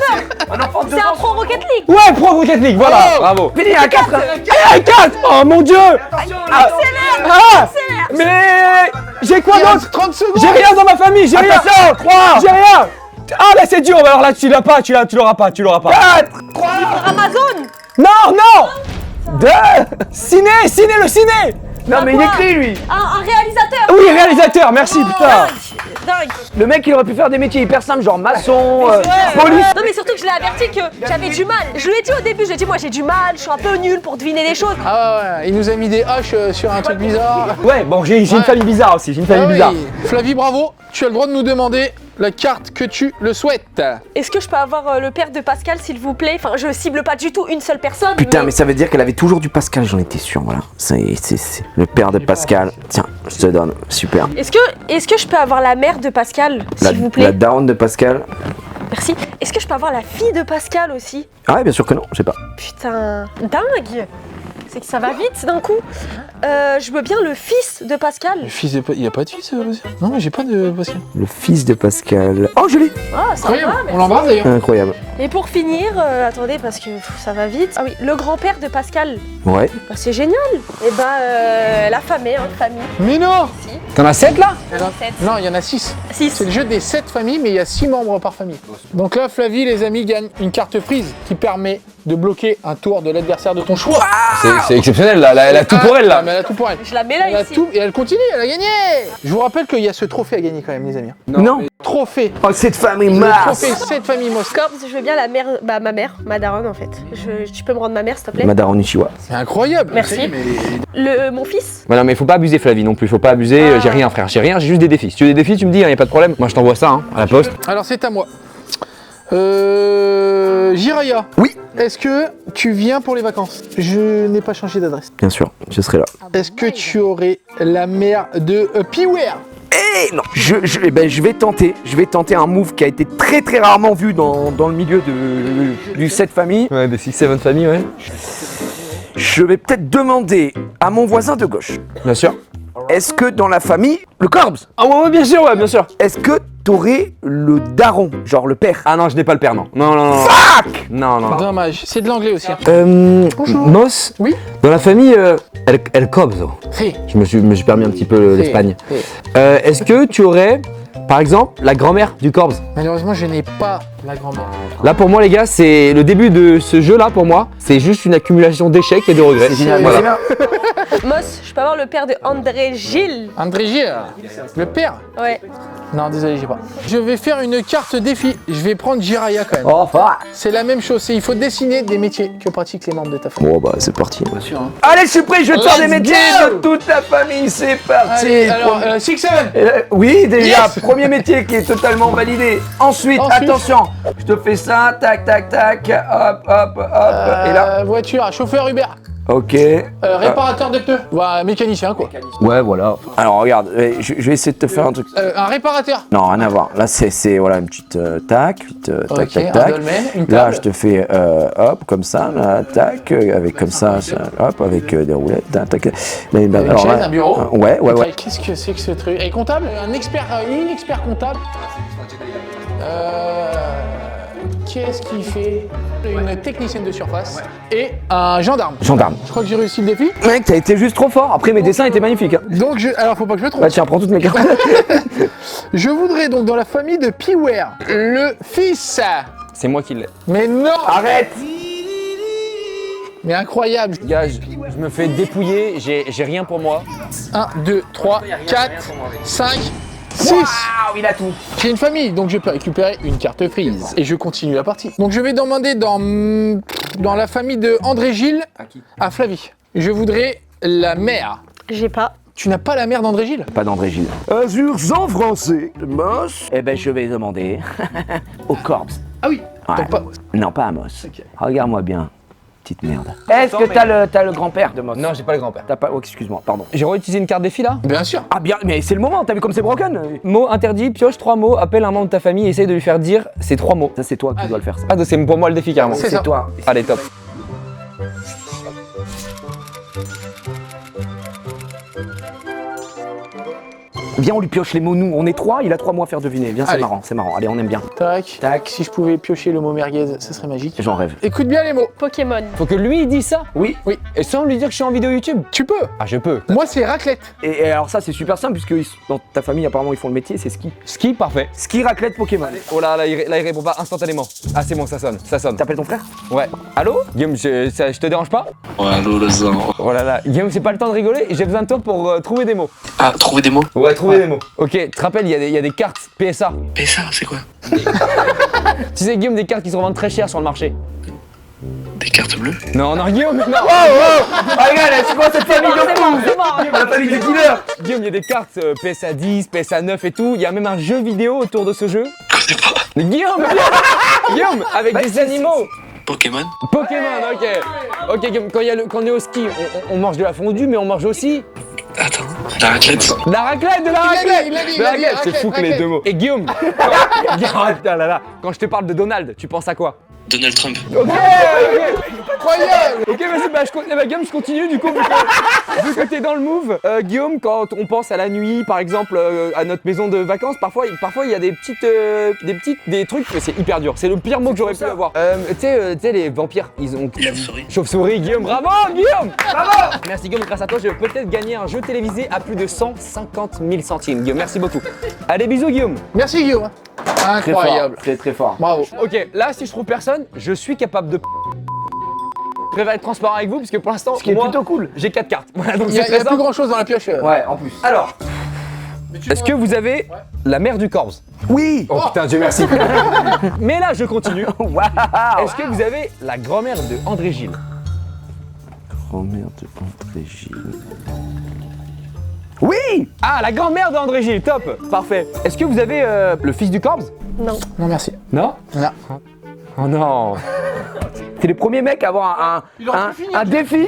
Un enfant de C'est un pro Rocket League. Ouais, Pro Rocket League, voilà. Bravo. Fini à 4. Ah, 4. Oh mon dieu. Ah. Mais j'ai quoi d'autre? 30 secondes. J'ai rien dans ma famille, j'ai rien. Attention, 3. J'ai rien. Ah là c'est dur. Alors là tu l'as pas, tu l'auras pas. 4. Amazon. Non. 2. Ciné, le ciné. Non, mais il quoi? écrit lui. Un réalisateur. Oui, réalisateur, merci putain. Dingue. Le mec, il aurait pu faire des métiers hyper simples, genre maçon, police. Non mais surtout que je l'ai averti que j'avais du mal. Je lui ai dit au début, je lui ai dit moi j'ai du mal, je suis un peu nul pour deviner les choses. Ah ouais, il nous a mis des haches sur un truc bizarre. Ouais, bon j'ai une famille bizarre aussi, Ah oui. Flavie, bravo. Tu as le droit de nous demander la carte que tu le souhaites. Est-ce que je peux avoir le père de Pascal s'il vous plaît? Enfin je cible pas du tout une seule personne. Putain, mais ça veut dire qu'elle avait toujours du Pascal, j'en étais sûr, voilà. C'est le père de Pascal. Tiens, je te donne, super. Est-ce que je peux avoir la mère de Pascal s'il vous La plaît? daronne de Pascal. Merci. Est-ce que je peux avoir la fille de Pascal aussi? Ah ouais, bien sûr que non, je sais pas. Putain, dingue. C'est que ça va vite d'un coup. Je veux bien le fils de Pascal. Le fils de... Il n'y a pas de fils, Pascal? Non, mais j'ai pas de Pascal. Le fils de Pascal. Oh, je l'ai. Ah, ça va, Incroyable. merci. On l'embrasse d'ailleurs. Incroyable. Et pour finir, attendez parce que ça va vite. Ah oui, le grand-père de Pascal. Ouais. Bah, c'est génial. Et bah la famille, hein, famille. Mais non. Si. T'en as 7 là? Non, il y en a 6. 6. C'est le jeu des 7 familles, mais il y a 6 membres par famille. Donc là, Flavie, les amis, gagne une carte freeze qui permet de bloquer un tour de l'adversaire de ton choix. C'est exceptionnel là, elle a tout pour elle Ah, là. mais elle a tout pour elle. Je la mets là Elle a ici. tout et elle continue, elle a gagné. Je vous rappelle qu'il y a ce trophée à gagner quand même, les amis. Non. Trophée. Oh, cette famille Le masse. trophée 7 familles Moscow. Corbe, je veux bien la mère, bah ma mère, ma daronne en fait. Tu peux me rendre ma mère s'il te plaît? Madara Nishiwa. C'est incroyable. Merci. Mon fils? Bah non mais faut pas abuser Flavie non plus, faut pas abuser, j'ai rien frère, j'ai juste des défis. Si tu veux des défis tu me dis, y a pas de problème. Moi je t'envoie ça à la poste. Alors c'est à moi. Jiraya. Oui. Est-ce que tu viens pour les vacances? Je n'ai pas changé d'adresse. Bien sûr, je serai là. Est-ce que tu aurais la mère de Piware? Eh non, je vais tenter un move qui a été très rarement vu dans le milieu du 7 famille. Ouais, des 6-7 familles, ouais. Je vais peut-être demander à mon voisin de gauche, Bien sûr. est-ce que dans la famille, le Corbs, Ah ouais, bien sûr, ouais, bien sûr. est-ce que t'aurais le daron, genre le père? Ah non, je n'ai pas le père, non. Non. Fuck! Non. Dommage, c'est de l'anglais aussi. Hein. Moss, Oui. dans la famille El Cobzo, Fais. je me suis permis un petit peu l'Espagne. Fais. Est-ce que tu aurais, par exemple, la grand-mère du Corbs? Malheureusement, je n'ai pas la grand-mère. Là pour moi les gars, c'est le début de ce jeu là pour moi, c'est juste une accumulation d'échecs et de regrets. C'est génial, Voilà. c'est bien. Moss, je peux avoir le père de André Gilles? André Gilles, le père? Ouais. Non, désolé, j'ai pas. Je vais faire une carte défi. Je vais prendre Jiraya quand même. Oh, fuck! C'est la même chose. Il faut dessiner des métiers que pratiquent les membres de ta famille. Bon bah c'est parti. Bien sûr. Hein. Allez, je suis prêt, je vais te faire Let's des métiers go! de toute la famille, c'est parti. Allez, alors, 6-7. Oui, déjà, Yes. premier métier qui est totalement validé. Ensuite, attention, je te fais ça, tac, tac, tac, hop, et là, Voiture, chauffeur Uber. ok. Réparateur de pneus. Bah, mécanicien quoi. Ouais, voilà. Alors regarde, je vais essayer de te faire un truc. Un réparateur. Non, rien à voir. Là, c'est voilà une petite tac, tac, Ok, tac, un tac. dolmen, une Là, table. je te fais hop, comme ça, là, tac, avec comme ça, hop, avec des roulettes, tac, tac. Là, Une alors, chaise, là, un bureau. Ouais. Qu'est-ce que c'est que ce truc? Et comptable? Un expert, une expert comptable. Qu'est-ce qu'il fait? Une technicienne de surface et un gendarme. Gendarme. Je crois que j'ai réussi le défi. Mec, t'as été juste trop fort. Après, mes dessins étaient magnifiques. Hein. Donc, alors faut pas que je me trompe. Bah, tiens, prends toutes mes cartes. Je voudrais donc dans la famille de Piware, le fils. C'est moi qui l'ai. Mais non! Arrête! Mais incroyable. Gars, je me fais dépouiller, j'ai rien pour moi. 1, 2, 3, 4, 5, 6. Waouh, il a tout. J'ai une famille, donc je peux récupérer une carte freeze. Et je continue la partie. Donc je vais demander dans la famille de André Gilles à Flavie. Je voudrais la mère. J'ai pas. Tu n'as pas la mère d'André Gilles? Pas d'André Gilles. Azur en français. Moss. Eh ben, je vais demander au Corps. Ah oui. Ouais. Donc pas... Non, pas à Moss. Regarde-moi bien, petite merde. Est-ce que t'as le grand-père de Moss? Non, j'ai pas le grand-père. T'as pas. Oh, excuse-moi, pardon. J'ai réutilisé une carte défi là. Bien sûr. Ah bien, mais c'est le moment. T'as vu comme c'est broken? Mot interdit, pioche 3 mots, appelle un membre de ta famille et essaye de lui faire dire ces 3 mots. Ça, c'est toi qui dois le faire. Ça. Ah, donc c'est pour moi le défi carrément. C'est ça. toi. Allez, top. Viens, on lui pioche les mots nous. On est 3, il a 3 mois à faire deviner. Viens, c'est Allez. marrant, c'est marrant. Allez, on aime bien. Tac. Tac. Si je pouvais piocher le mot merguez, ça serait magique. J'en rêve. Écoute bien les mots. Pokémon. Faut que lui il dise ça. Oui. Oui. Et sans lui dire que je suis en vidéo YouTube. Tu peux. Ah, je peux. Moi c'est raclette. Et alors ça, c'est super simple puisque dans ta famille, apparemment, ils font le métier, c'est ski. Ski, parfait. Ski, raclette, Pokémon. Oh là, il répond pas instantanément. Ah, c'est bon, ça sonne, ça sonne. T'appelles ton frère? Ouais. Allô Guillaume, je te dérange pas? Ouais, allô, le zin. Oh là là, Guillaume, j'ai pas le temps de rigoler, j'ai besoin de toi pour trouver des mots. Ah, trouver des mots. Ouais, trouver des mots. Ok, tu te rappelles, il y a des cartes PSA. Mais ça, c'est quoi? Tu sais, Guillaume, des cartes qui se revendent très cher sur le marché. Des cartes bleues? Non, Guillaume, non. Ah, regarde, c'est quoi cette famille de fous? C'est mort. La famille des dealers. Guillaume, il y a des cartes PSA 10, PSA 9 et tout. Il y a même un jeu vidéo autour de ce jeu. Je connais pas. Mais Guillaume, Guillaume, avec des animaux. Pokémon? Pokémon, ok. Ok, Guillaume, quand on est au ski, on mange de la fondue, mais on mange aussi Attends, la raclette? de la raclette, de la raclette. il l'a dit, De la il l'a dit, raclette, c'est fou que les raclette. deux mots. Et Guillaume, ah là là, quand je te parle de Donald, tu penses à quoi? Donald Trump. Ok. Incroyable. Ok, vas-y, bah, Guillaume, je continue du coup, vu que t'es dans le move. Guillaume, quand on pense à la nuit, par exemple, à notre maison de vacances, parfois il y a des trucs, mais c'est hyper dur. C'est le pire mot que j'aurais pu avoir. Tu sais, les vampires, ils ont... Chauve-souris. Chauve-souris, Guillaume, bravo, Guillaume, bravo. Merci Guillaume, grâce à toi, je vais peut-être gagner un jeu télévisé à plus de 150 000 centimes. Guillaume, merci beaucoup. Allez, bisous, Guillaume. Merci Guillaume. Incroyable. Très très fort. Bravo. Ok, là, si je trouve personne, je suis capable de... Je préfère être transparent avec vous, parce que pour l'instant, Ce qui est moi, plutôt cool. j'ai 4 cartes. Voilà, donc Il y a c'est très plus grand chose dans la pioche. Ouais, en plus. Alors, est-ce que vous avez la mère du Corse? Oui. Oh putain, Dieu merci. Mais là, je continue. Waouh. Est-ce que vous avez la grand-mère de André Gilles? Grand-mère de André Gilles. Oui. Ah, la grand-mère d'André Gilles, top. Parfait. Est-ce que vous avez le fils du Corse? Non. Non, merci. Non. Non. Oh non. T'es le premier mec à avoir un défi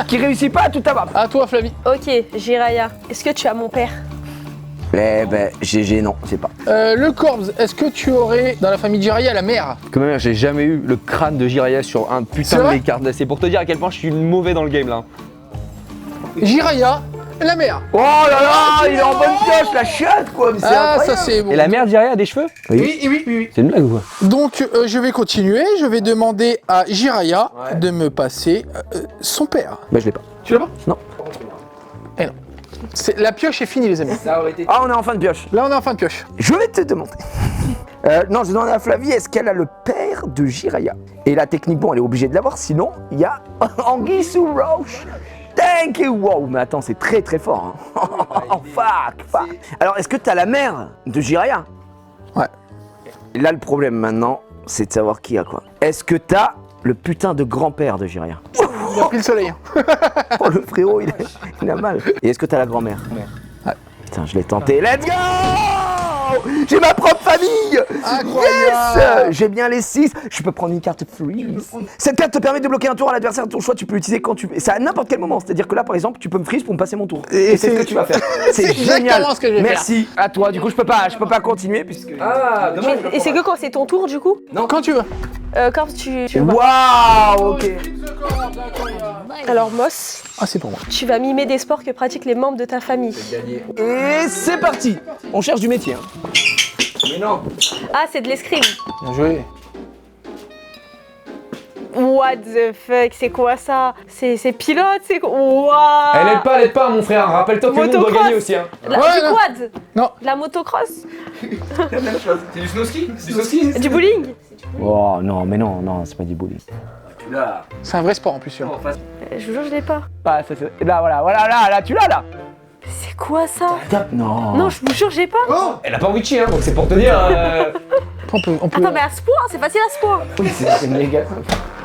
qui réussit pas à tout avoir. À toi, Flavie. Ok, Jiraya, est-ce que tu as mon père? Eh ben, GG, non, c'est pas. Le Corbs, est-ce que tu aurais dans la famille Jiraya la mère? Quand même, j'ai jamais eu le crâne de Jiraya sur un C'est putain de vrai mes cartes. C'est pour te dire à quel point je suis mauvais dans le game là. Jiraya, la mère. Oh là là, il est en bonne pioche, la chiotte quoi. Mais c'est Ah, incroyable. ça c'est bon. Et la mère de Jiraya a des cheveux? Oui. C'est une blague ou quoi? Donc, je vais continuer. Je vais demander à Jiraya de me passer son père. Bah, je l'ai pas. Tu l'as pas? Non. Eh non. La pioche est finie, les amis. Ah, on est en fin de pioche. Là, on est en fin de pioche. Je vais te demander. Non, je demande à Flavie, est-ce qu'elle a le père de Jiraya? Et là, techniquement, elle est obligée de l'avoir, sinon, il y a Anguille sous roche. Thank you! Wow, mais attends, c'est très très fort. Hein. Oh, fuck. Alors, est-ce que t'as la mère de Jiraya? Ouais. Et là, le problème maintenant, c'est de savoir qui a quoi. Est-ce que t'as le putain de grand-père de Jiraya? Il a pris le soleil. Oh, le frérot, il a mal. Et est-ce que t'as la grand-mère? Ouais. Putain, je l'ai tenté. Let's go! J'ai ma propre famille! Incroyable! Yes! J'ai bien les 6. Je peux prendre une carte freeze. Cette carte te permet de bloquer un tour à l'adversaire de ton choix. Tu peux l'utiliser quand tu veux. C'est à n'importe quel moment. C'est-à-dire que là, par exemple, tu peux me freeze pour me passer mon tour. Et c'est ce que tu vas faire. C'est génial. exactement ce que je vais faire. Merci à toi. Du coup, je peux pas continuer puisque. Ah, dommage. Et c'est que quand c'est ton tour du coup? Quand tu veux. Corps, tu veux pas. Waouh! Ok. Alors Moss, Ah, c'est pour moi. tu vas mimer des sports que pratiquent les membres de ta famille. Et c'est parti. On cherche du métier. Hein. Mais non. Ah, c'est de l'escrime. Bien joué. What the fuck, c'est quoi ça? C'est pilote, c'est quoi? Waouh! Elle aide pas, mon frère. Rappelle-toi que nous, on doit Motocross. gagner aussi. Hein. La, Ouais, du non. quad? Non. La motocross? C'est du snowski? Du snowski? Du bowling? Oh non, mais non, c'est pas du bowling. C'est un vrai sport en plus, celui-là. Je vous jure, je l'ai pas. Ah, ça, là, là, tu l'as là. C'est quoi ça? Non. Non, je vous jure, j'ai pas. Elle a pas witché, hein, donc c'est pour te dire. On peut... Attends, mais à ce point, c'est facile à ce point. Oui, c'est méga.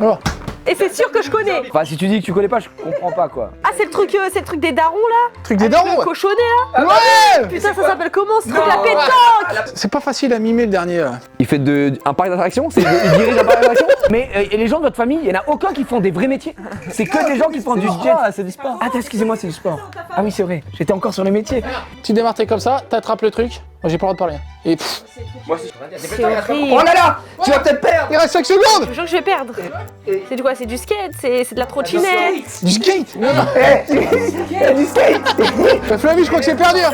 Alors, Et c'est sûr que je connais. Enfin, si tu dis que tu connais pas, je comprends pas quoi. Ah, c'est le truc des darons là? truc des Avec darons, le ouais. cochonnet là? Ouais. Putain, ça s'appelle comment ce truc? La pétanque! C'est pas facile à mimer le dernier. Il fait un parc d'attraction? Il dirige un parc d'attraction? Mais et les gens de votre famille, il y en a aucun qui font des vrais métiers. C'est que des gens qui font du jet. C'est du sport. Attends, excusez-moi, c'est du sport. Ah oui, c'est vrai. J'étais encore sur les métiers. Tu démarres t'es comme ça, t'attrapes le truc. Moi, j'ai pas le droit de parler. Et pff, C'est horrible. Oh là là, tu vas peut-être perdre. il reste 5 Je secondes. vous jure que je vais perdre. C'est du quoi? C'est du skate? C'est de la trottinette? Du skate. Non, non. Il y a du skate. Flavie, je crois que c'est perdu. Hein.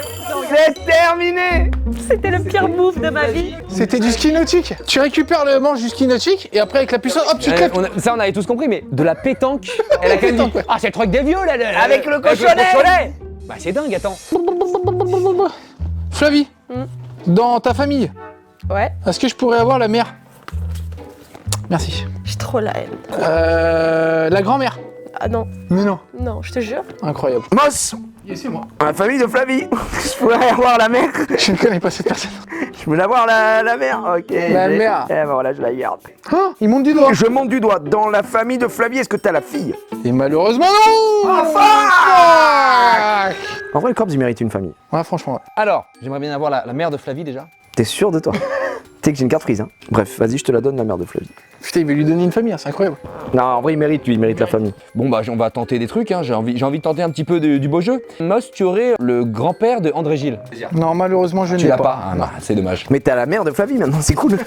C'est terminé. C'était le pire move de ma vie. C'était du ski nautique. Tu récupères le manche du ski nautique et après avec la puissance, hop, tu claques. Ça, on avait tous compris, mais de la pétanque, elle a quand même dit. Pétanque, ouais. Ah, c'est le truc des vieux là! Avec le cochonnet. Bah, c'est dingue, attends. Flavie, dans ta famille, Ouais, est-ce que je pourrais avoir la mère? Merci. j'ai trop la haine. La grand-mère. Ah non, Mais non. non, je te jure. Incroyable. Moss, C'est moi. la famille de Flavie. Je pourrais avoir la mère. Je ne connais pas cette personne. Je veux avoir la mère. Ok. La mère. Eh ben voilà, je la garde. Ah, il monte du doigt. Je monte du doigt. Dans la famille de Flavie, est-ce que t'as la fille? Et malheureusement non. Fuck. En vrai, le corps, il mérite une famille. Ouais, franchement, ouais. Alors, j'aimerais bien avoir la mère de Flavie déjà. T'es sûr de toi? Tu sais que j'ai une carte Freeze, hein. Bref, vas-y, je te la donne, la mère de Flavie. Putain, il veut lui donner une famille, hein, c'est incroyable. Non, en vrai, il mérite la famille. Bon bah on va tenter des trucs, hein. J'ai envie de tenter un petit peu du beau jeu. Moss, tu aurais le grand-père de André Gilles. Non, malheureusement, je ne Tu l'ai l'as pas. pas, Ah, non, c'est dommage. Mais t'as la mère de Flavie maintenant, c'est cool.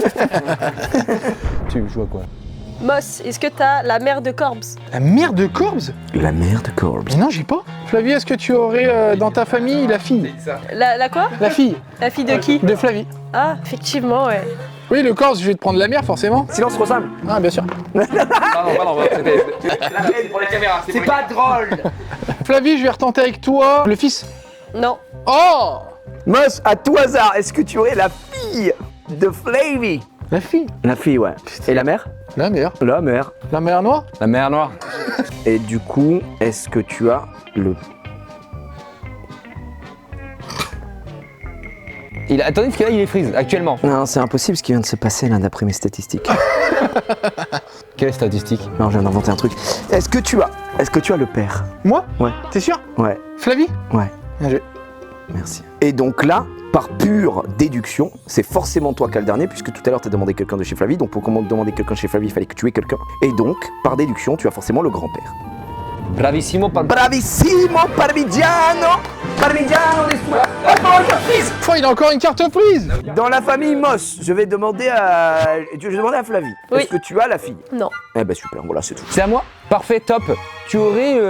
Tu joues à quoi? Moss, est-ce que t'as la mère de Corbs? La mère de Corbs? La mère de Corbs. Mais non, j'ai pas. Flavie, est-ce que tu aurais dans ta famille la fille? La quoi? La fille La fille de qui? de Flavie. Ah, effectivement, ouais. Oui, le Corbs, je vais te prendre la mère, forcément. Silence, Rossam. Ah, bien sûr. Pardon, c'était... pour la caméra, c'est pas drôle. Flavie, je vais retenter avec toi le fils. Non. Oh! Moss, à tout hasard, est-ce que tu aurais la fille de Flavie? La fille. La fille, ouais. Et la mère? La mère. La mère. La mère noire? La mère noire. Et du coup, est-ce que tu as le... Attendez, parce que là il est freeze, actuellement. Non, c'est impossible ce qui vient de se passer là, d'après mes statistiques. Quelle statistique? Non, je viens d'inventer un truc. Est-ce que tu as le père? Moi? Ouais. T'es sûr? Ouais, Flavie? ouais. Bien joué. Merci. Et donc là, par pure déduction, c'est forcément toi qui as le dernier, puisque tout à l'heure tu as demandé quelqu'un de chez Flavie, donc pour demander quelqu'un de chez Flavie, il fallait que tu aies quelqu'un. Et donc, par déduction, tu as forcément le grand-père. Bravissimo, Bravissimo Parmigiano! Parmigiano des soins! Oh, il a encore une carte prise! Dans la famille Moss, je vais demander à Flavie. Oui. Est-ce que tu as la fille? Non. Eh ben super, voilà, c'est tout. C'est à moi? Parfait, top. Tu aurais,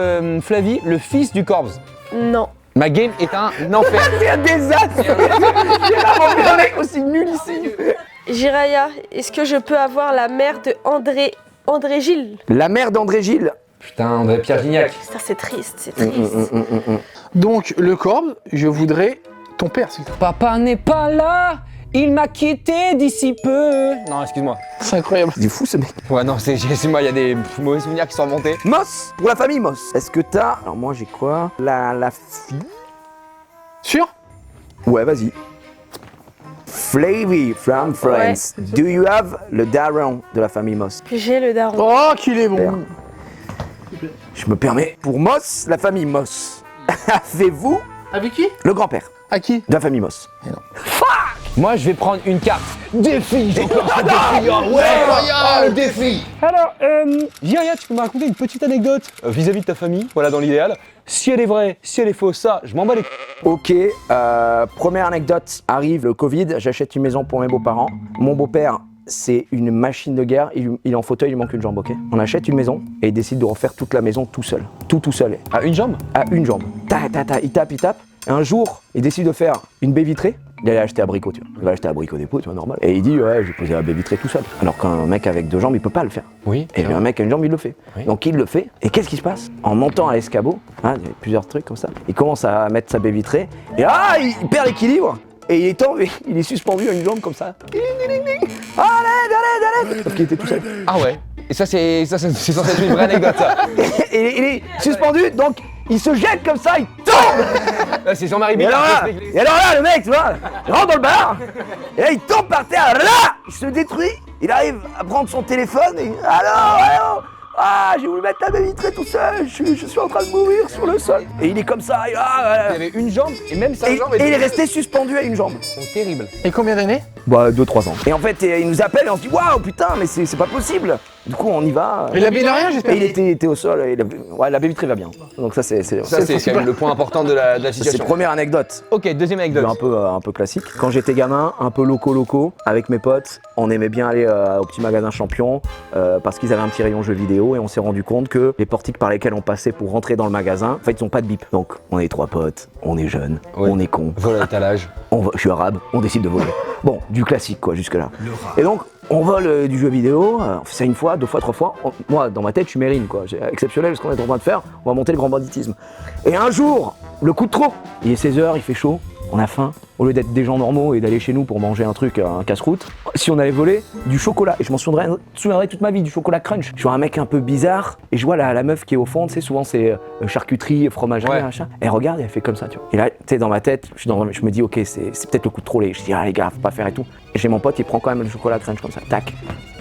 Flavie, le fils du Corbs. Non. Ma game est un enfer. C'est un désastre! J'ai vraiment vu un mec aussi nul ici! Jiraya, est-ce que je peux avoir la mère de André Gilles? La mère d'André Gilles. Putain, André Pierre Gignac. Ça, c'est triste, c'est triste. Donc, le Corbe, je voudrais ton père, s'il te plaît. Papa n'est pas là, il m'a quitté d'ici peu. Non, excuse-moi. C'est incroyable. Il est fou ce mec. Ouais, non, c'est moi, il y a des mauvais souvenirs qui sont remontés. Moss, pour la famille Moss. Est-ce que t'as... Alors moi j'ai quoi? La fille. Sûr? Ouais, vas-y. Flavie from France. Do you have le daron de la famille Moss? J'ai le daron. Oh, qu'il est bon! Père. Je me permets. Pour Moss, la famille Moss. Avez-vous Avec qui? le grand-père À qui? de la famille Moss? Moi, je vais prendre une carte. Défi, j'ai encore un défi. Oh, ouais, le défi. Alors, Jiraya, tu peux me raconter une petite anecdote vis-à-vis de ta famille, voilà, dans l'idéal. Si elle est vraie, si elle est fausse, ça, je m'en bats les... Ok, première anecdote. Arrive le Covid, j'achète une maison pour mes beaux-parents. Mon beau-père, c'est une machine de guerre, il est en fauteuil, il lui manque une jambe, ok? On achète une maison et il décide de refaire toute la maison tout seul. Tout seul. À une jambe? À une jambe. Il tape. Et un jour, il décide de faire une baie vitrée. Il allait acheter abricot, tu vois. Il va acheter abricot dépôt, tu vois, normal. Et il dit, ouais, je vais poser la baie vitrée tout seul. Alors qu'un mec avec deux jambes, il peut pas le faire. Oui. Et un mec avec une jambe, il le fait. Oui. Donc il le fait. Et qu'est-ce qui se passe? En montant à l'escabeau, hein, il y a plusieurs trucs comme ça, il commence à mettre sa baie vitrée. Et il perd l'équilibre. Et il est tombé, il est suspendu à une jambe comme ça. Allez, parce qu'il était tout seul. Ah ouais. Et ça, c'est censé être une vraie anecdote, ça. Et il est suspendu, donc il se jette comme ça, il tombe. Là, c'est Jean-Marie Et Bigard. alors là, le mec, tu vois, il rentre dans le bar, et là, il tombe par terre, là, il se détruit, il arrive à prendre son téléphone, et allô, ah, j'ai voulu mettre la baie vitrée tout seul, je suis en train de mourir sur le sol. Et il est comme ça, Il avait une jambe, et même sa jambe et il est resté suspendu à une jambe. sont terribles. Et combien d'années? Bah, 2-3 ans. Et en fait, il nous appelle et on se dit, waouh, putain, mais c'est pas possible. Du coup, on y va. Il a bien rien, j'espère. Et il était au sol, et la baie vitrée va bien. Donc ça, c'est Ça, c'est quand même le point important de la c'est situation. première anecdote. Ok, deuxième anecdote. Un peu classique. Quand j'étais gamin, un peu loco, avec mes potes, on aimait bien aller au petit magasin Champion parce qu'ils avaient un petit rayon jeux vidéo et on s'est rendu compte que les portiques par lesquels on passait pour rentrer dans le magasin, en fait, ils ont pas de bip. Donc, on est 3 potes, on est jeunes, Oui. on est cons, Vol à l'étalage. je suis arabe, on décide de voler. Bon, du classique quoi, jusque-là. Et donc, on vole du jeu vidéo, on fait ça une fois, 2 fois, 3 fois. Moi, dans ma tête, je suis Mérine quoi. C'est exceptionnel ce qu'on est en train de faire, on va monter le grand banditisme. Et un jour, le coup de trop, il est 16h, il fait chaud, on a faim. Au lieu d'être des gens normaux et d'aller chez nous pour manger un truc, un casse-croûte, si on allait voler du chocolat, et je m'en souviendrai toute ma vie, du chocolat crunch. Je vois un mec un peu bizarre, et je vois la meuf qui est au fond, tu sais, souvent c'est charcuterie, fromagerie, Ouais. machin. Elle regarde et elle fait comme ça, tu vois. Et là, tu sais, dans ma tête, je me dis, ok, c'est peut-être le coup de trop. Je dis, ah les gars, faut pas faire et tout. Et j'ai mon pote, il prend quand même le chocolat crunch comme ça, tac.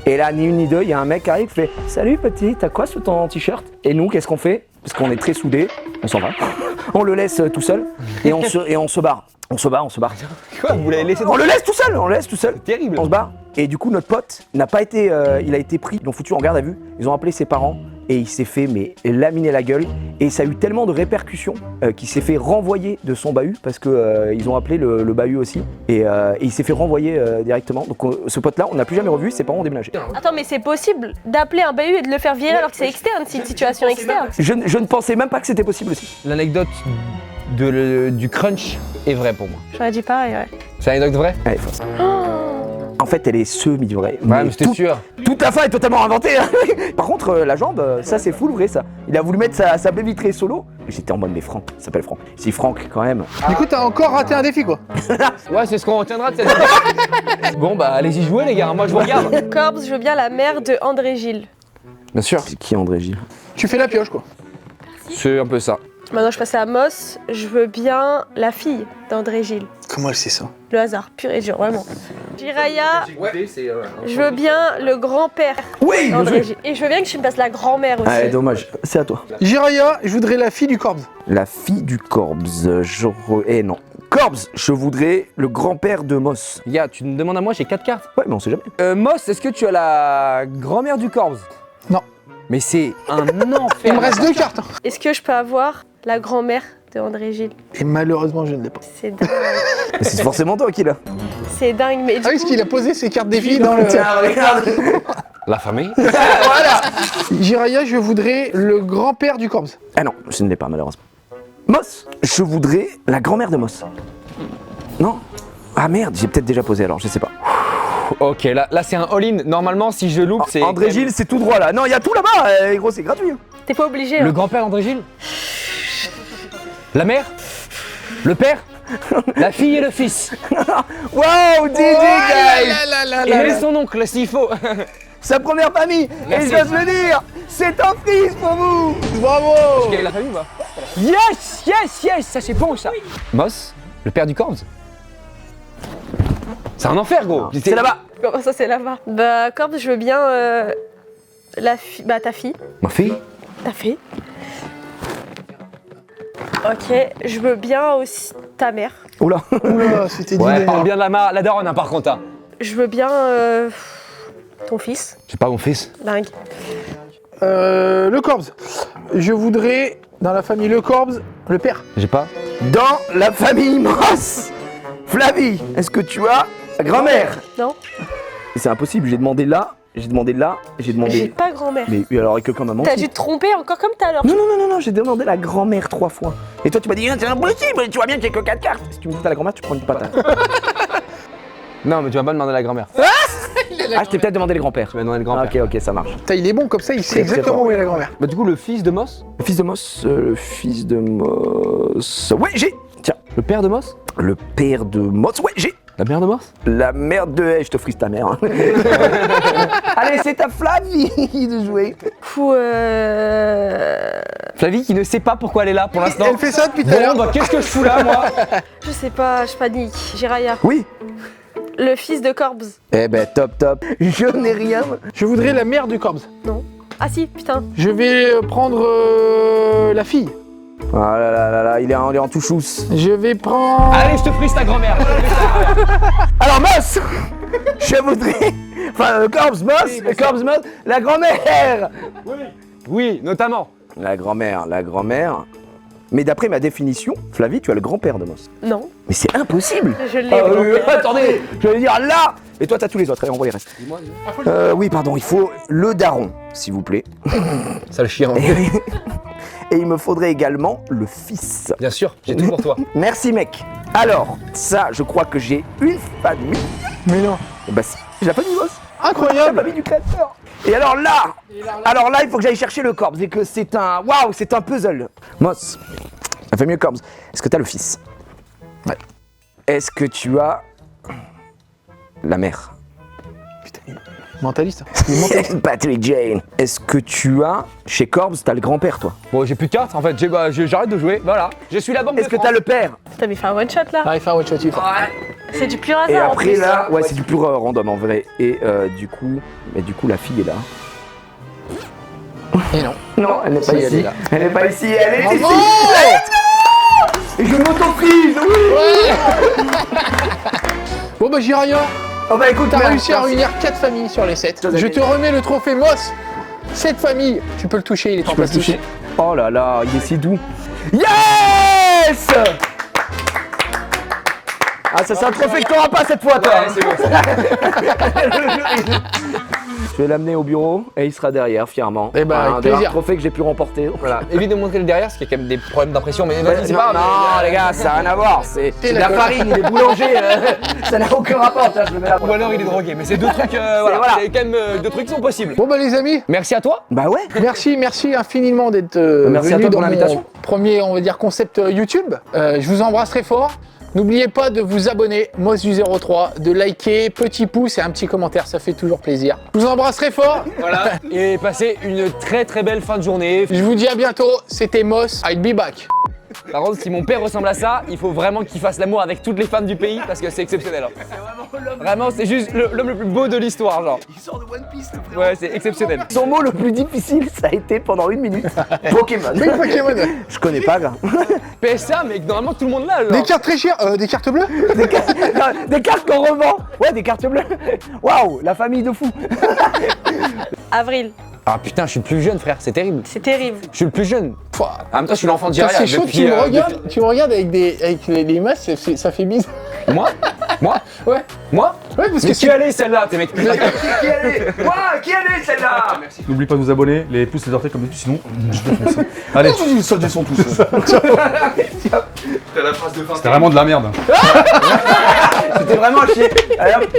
Et là, ni une ni deux, il y a un mec qui arrive, qui fait, salut petit, t'as quoi sous ton t-shirt? Et nous, qu'est-ce qu'on fait? Parce qu'on est très soudés, on s'en va. On le laisse tout seul, et on se barre. On se barre. Quoi, vous l'avez laissé dans On le laisse tout seul, Terrible. On se barre. Et du coup, notre pote n'a pas été, il a été pris, ils l'ont foutu en garde à vue. Ils ont appelé ses parents et il s'est fait laminer la gueule. Et ça a eu tellement de répercussions qu'il s'est fait renvoyer de son bahut parce que ils ont appelé le bahut aussi. Et il s'est fait renvoyer directement. Donc ce pote-là, on n'a plus jamais revu. Ses parents ont déménagé. Attends, mais c'est possible d'appeler un bahut et de le faire virer alors que c'est externe, c'est une situation externe. Je ne pensais même pas que c'était possible aussi. L'anecdote du crunch est vraie pour moi. J'aurais dit pareil, ouais. C'est une anecdote vraie? Elle est fausse. En fait, elle est semi-vraie. Ouais, mais c'était sûr. Toute la fin est totalement inventée. Hein. Par contre, la jambe, ça c'est full vrai ça. Il a voulu mettre sa baie vitrée solo. J'étais en mode, mais Franck, il s'appelle Franck. Si Franck, quand même. Du coup, t'as encore raté un défi, quoi. Ouais, c'est ce qu'on retiendra de cette Bon, bah, allez-y jouer, les gars. Moi, je vous regarde. Corbs, je veux bien la mère de André Gilles. Bien sûr. C'est qui André Gilles? Tu fais la pioche, quoi. C'est un peu ça. Maintenant, je passe à Moss. Je veux bien la fille d'André Gilles. Comment elle sait ça? Le hasard, pur et dur, vraiment. Jiraya, je veux bien le grand-père Oui, d'André Gilles. Et je veux bien que tu me passes la grand-mère aussi. Ah, dommage, c'est à toi. Jiraya, je voudrais la fille du Corbs. La fille du Corbs, non. Corbs, je voudrais le grand-père de Moss. Les gars, tu me demandes à moi, j'ai 4 cartes. Ouais, mais on sait jamais. Moss, est-ce que tu as la grand-mère du Corbs? Non. Mais c'est un enfer. Il me reste 2 cartes. Est-ce que je peux avoir la grand-mère de André Gilles? Et malheureusement, je ne l'ai pas. C'est dingue. C'est forcément toi qui l'as. C'est dingue, mais du Ah oui, parce coup, qu'il a posé ses cartes défi dans le... Tiens, regarde. La famille? Voilà. Jiraya, je voudrais le grand-père du Corbs. Ah non, je ne l'ai pas malheureusement. Moss, je voudrais la grand-mère de Moss. Non? Ah merde, j'ai peut-être déjà posé alors, je sais pas. Ok, là c'est un all-in. Normalement, si je loupe, c'est. André Gilles, c'est tout droit là. Non, il y a tout là-bas, gros, c'est gratuit. Hein. t'es pas obligé. Le hein. grand-père d'André Gilles? La mère? Le père? La fille et le fils? Wow, DJ guys. Et même son oncle, s'il faut. Sa première famille. Merci. Et je dois te le dire, c'est un fils pour vous. Bravo. Quelle est la famille ou pas? Yes, yes, yes, ça c'est bon ça. Moss, le père du Corbs? C'est un enfer gros. C'est là-bas. Comment ça, c'est là-bas? Bah, Corbs, je veux bien ta fille. Ma fille? Ta fille. Ok, je veux bien aussi ta mère. Oula. Oula, c'était Ouais, dit. parle bien de la daronne hein, par contre. Hein. Je veux bien ton fils. J'ai pas mon fils. Dingue. Le Corbs. Je voudrais, dans la famille Le Corbs, le père. J'ai pas. Dans la famille Moss. Flavie, est-ce que tu as la grand-mère? Non? C'est impossible, j'ai demandé là, j'ai demandé là, j'ai J'ai demandé... pas grand-mère. Mais alors, quelqu'un m'a menti. T'as dû te tromper encore comme tout à l'heure. Non, j'ai demandé la grand-mère 3 fois. Et toi, tu m'as dit, c'est impossible, tu vois bien qu'il n'y a que 4 cartes. Si tu me dis que t'as la grand-mère, tu prends une patate. Non, mais tu vas pas demander la grand-mère. Ah, je t'ai peut-être demandé le grand-père. Tu vas demander le Ah, grand-père. ok, ça marche. Putain, il est bon comme ça, il sait Très, très exactement fort. où est la grand-mère. Bah, du coup, le fils de Moss? Le fils de Moss, le fils de Moss... Ouais, j'ai. Tiens, Le père de Moss? le père de Moss, ouais, j'ai. La mère de Moss? La mère de... Eh, je te frise ta mère. Hein. Allez, c'est ta Flavie de jouer. Fou, Flavie qui ne sait pas pourquoi elle est là pour l'instant. Elle fait ça depuis tout à Bon, l'heure. bah qu'est-ce que je fous là, moi? je sais pas, je panique. Jiraya. Oui. Le fils de Corbs. Eh ben, top. Je n'ai rien. Je voudrais la mère du Corbs. Non. Ah si, putain. Je vais prendre la fille. Ah là, il est en tout chousse. Je vais prendre... Allez, je te frise ta grand-mère. Alors, Moss, je voudrais... Enfin, Corbs, Moss, la grand-mère. Oui, notamment. La grand-mère. Mais d'après ma définition, Flavie, tu as le grand-père de Moss. Non. Mais c'est impossible. Je l'ai. le grand-père. Attendez, je vais dire là. Et toi, t'as tous les autres. Allez, on voit les restes. Oui, pardon, il faut le daron, s'il vous plaît. Sale chien. Et il me faudrait également le fils. Bien sûr, j'ai tout pour toi. Merci, mec. Alors, ça, je crois que j'ai une famille. Mais non. Bah si, j'ai la famille Moss. La Incroyable. famille du créateur. Et alors là, il faut que j'aille chercher le Corbs et que c'est un... Waouh, c'est un puzzle. Moss, la famille Corbs, est-ce que t'as le fils? Ouais. Est-ce que tu as la mère? Putain, il est mentaliste. Il est mentaliste. Patrick Jane. Est-ce que tu as, chez Corbs, t'as le grand-père, toi? Bon, j'ai plus de cartes en fait, j'arrête de jouer, voilà. Je suis la banque Est-ce de que t'as le père? Putain, mais fais un one shot là. Allez, fais un one shot, il faut. C'est du pur hasard. Et en après plus. là, ouais, c'est du pur random en vrai. Et du coup, la fille est là. Et non. Non, elle n'est pas Si, elle ici. est là. Elle n'est pas ici, elle est ici. Bravo. Let's go. Et je m'auto-frise, oui. Bon bah Jiraya, Oh bah écoute, T'as merde, réussi à merci. réunir 4 familles sur les 7. Tout à Je fait. te remets le trophée Moss. Cette famille, tu peux le toucher, il est en peux le plastique. toucher. Oh là là, il est si doux. Yes! Ah, ça c'est un trophée que t'auras pas cette fois, toi. Ouais, c'est bon. Je vais l'amener au bureau et il sera derrière, fièrement. Eh ben, avec Un des plaisir. rares trophées que j'ai pu remporter. Voilà, évite de montrer le derrière parce qu'il y a quand même des problèmes d'impression, mais vas-y, c'est non, pas grave. non, les gars, ça n'a rien à voir. C'est de la d'accord. farine, il est boulanger. Ça n'a aucun rapport. Tiens, je le mets là. Ou alors il est drogué, mais c'est deux trucs, voilà, voilà. c'est quand même deux trucs qui sont possibles. Bon bah les amis, Merci à toi. Bah ouais. merci infiniment d'être Merci à venus toi pour dans mon l'invitation. premier, on va dire, concept YouTube. Je vous embrasse très fort. N'oubliez pas de vous abonner, Moss du 03, de liker, petit pouce et un petit commentaire, ça fait toujours plaisir. Je vous embrasse très fort. Voilà. Et passez une très très belle fin de journée. Je vous dis à bientôt. C'était Moss. I'll be back. Par contre, si mon père ressemble à ça, il faut vraiment qu'il fasse l'amour avec toutes les femmes du pays parce que c'est exceptionnel. Vraiment, c'est juste l'homme le plus beau de l'histoire, genre. Il sort de One Piece, le frère. Ouais, c'est exceptionnel. Son mot le plus difficile, ça a été pendant 1 minute. Pokémon. Pokémon. Je connais pas, gars. PSA, mais normalement tout le monde l'a, genre. Des cartes très chères, des cartes bleues. Des cartes qu'on revend. Ouais, des cartes bleues. Waouh, la famille de fous. Avril, Ah putain, je suis le plus jeune, frère, c'est terrible. c'est terrible. Je suis le plus jeune. Pouah. En même temps, je suis l'enfant de Ça, Jiraya. c'est chaud, depuis, tu me regardes avec les masques, ça fait bizarre. Moi Moi Ouais. Moi Ouais, parce Mais que qui allait celle-là, t'es mec. Qui allait Qui allait celle-là? N'oublie pas de vous abonner, les pouces, les orteils comme d'habitude, sinon je défonce. Allez, Ils sont tous. c'était vraiment de la merde. C'était vraiment à chier. Allez, hop.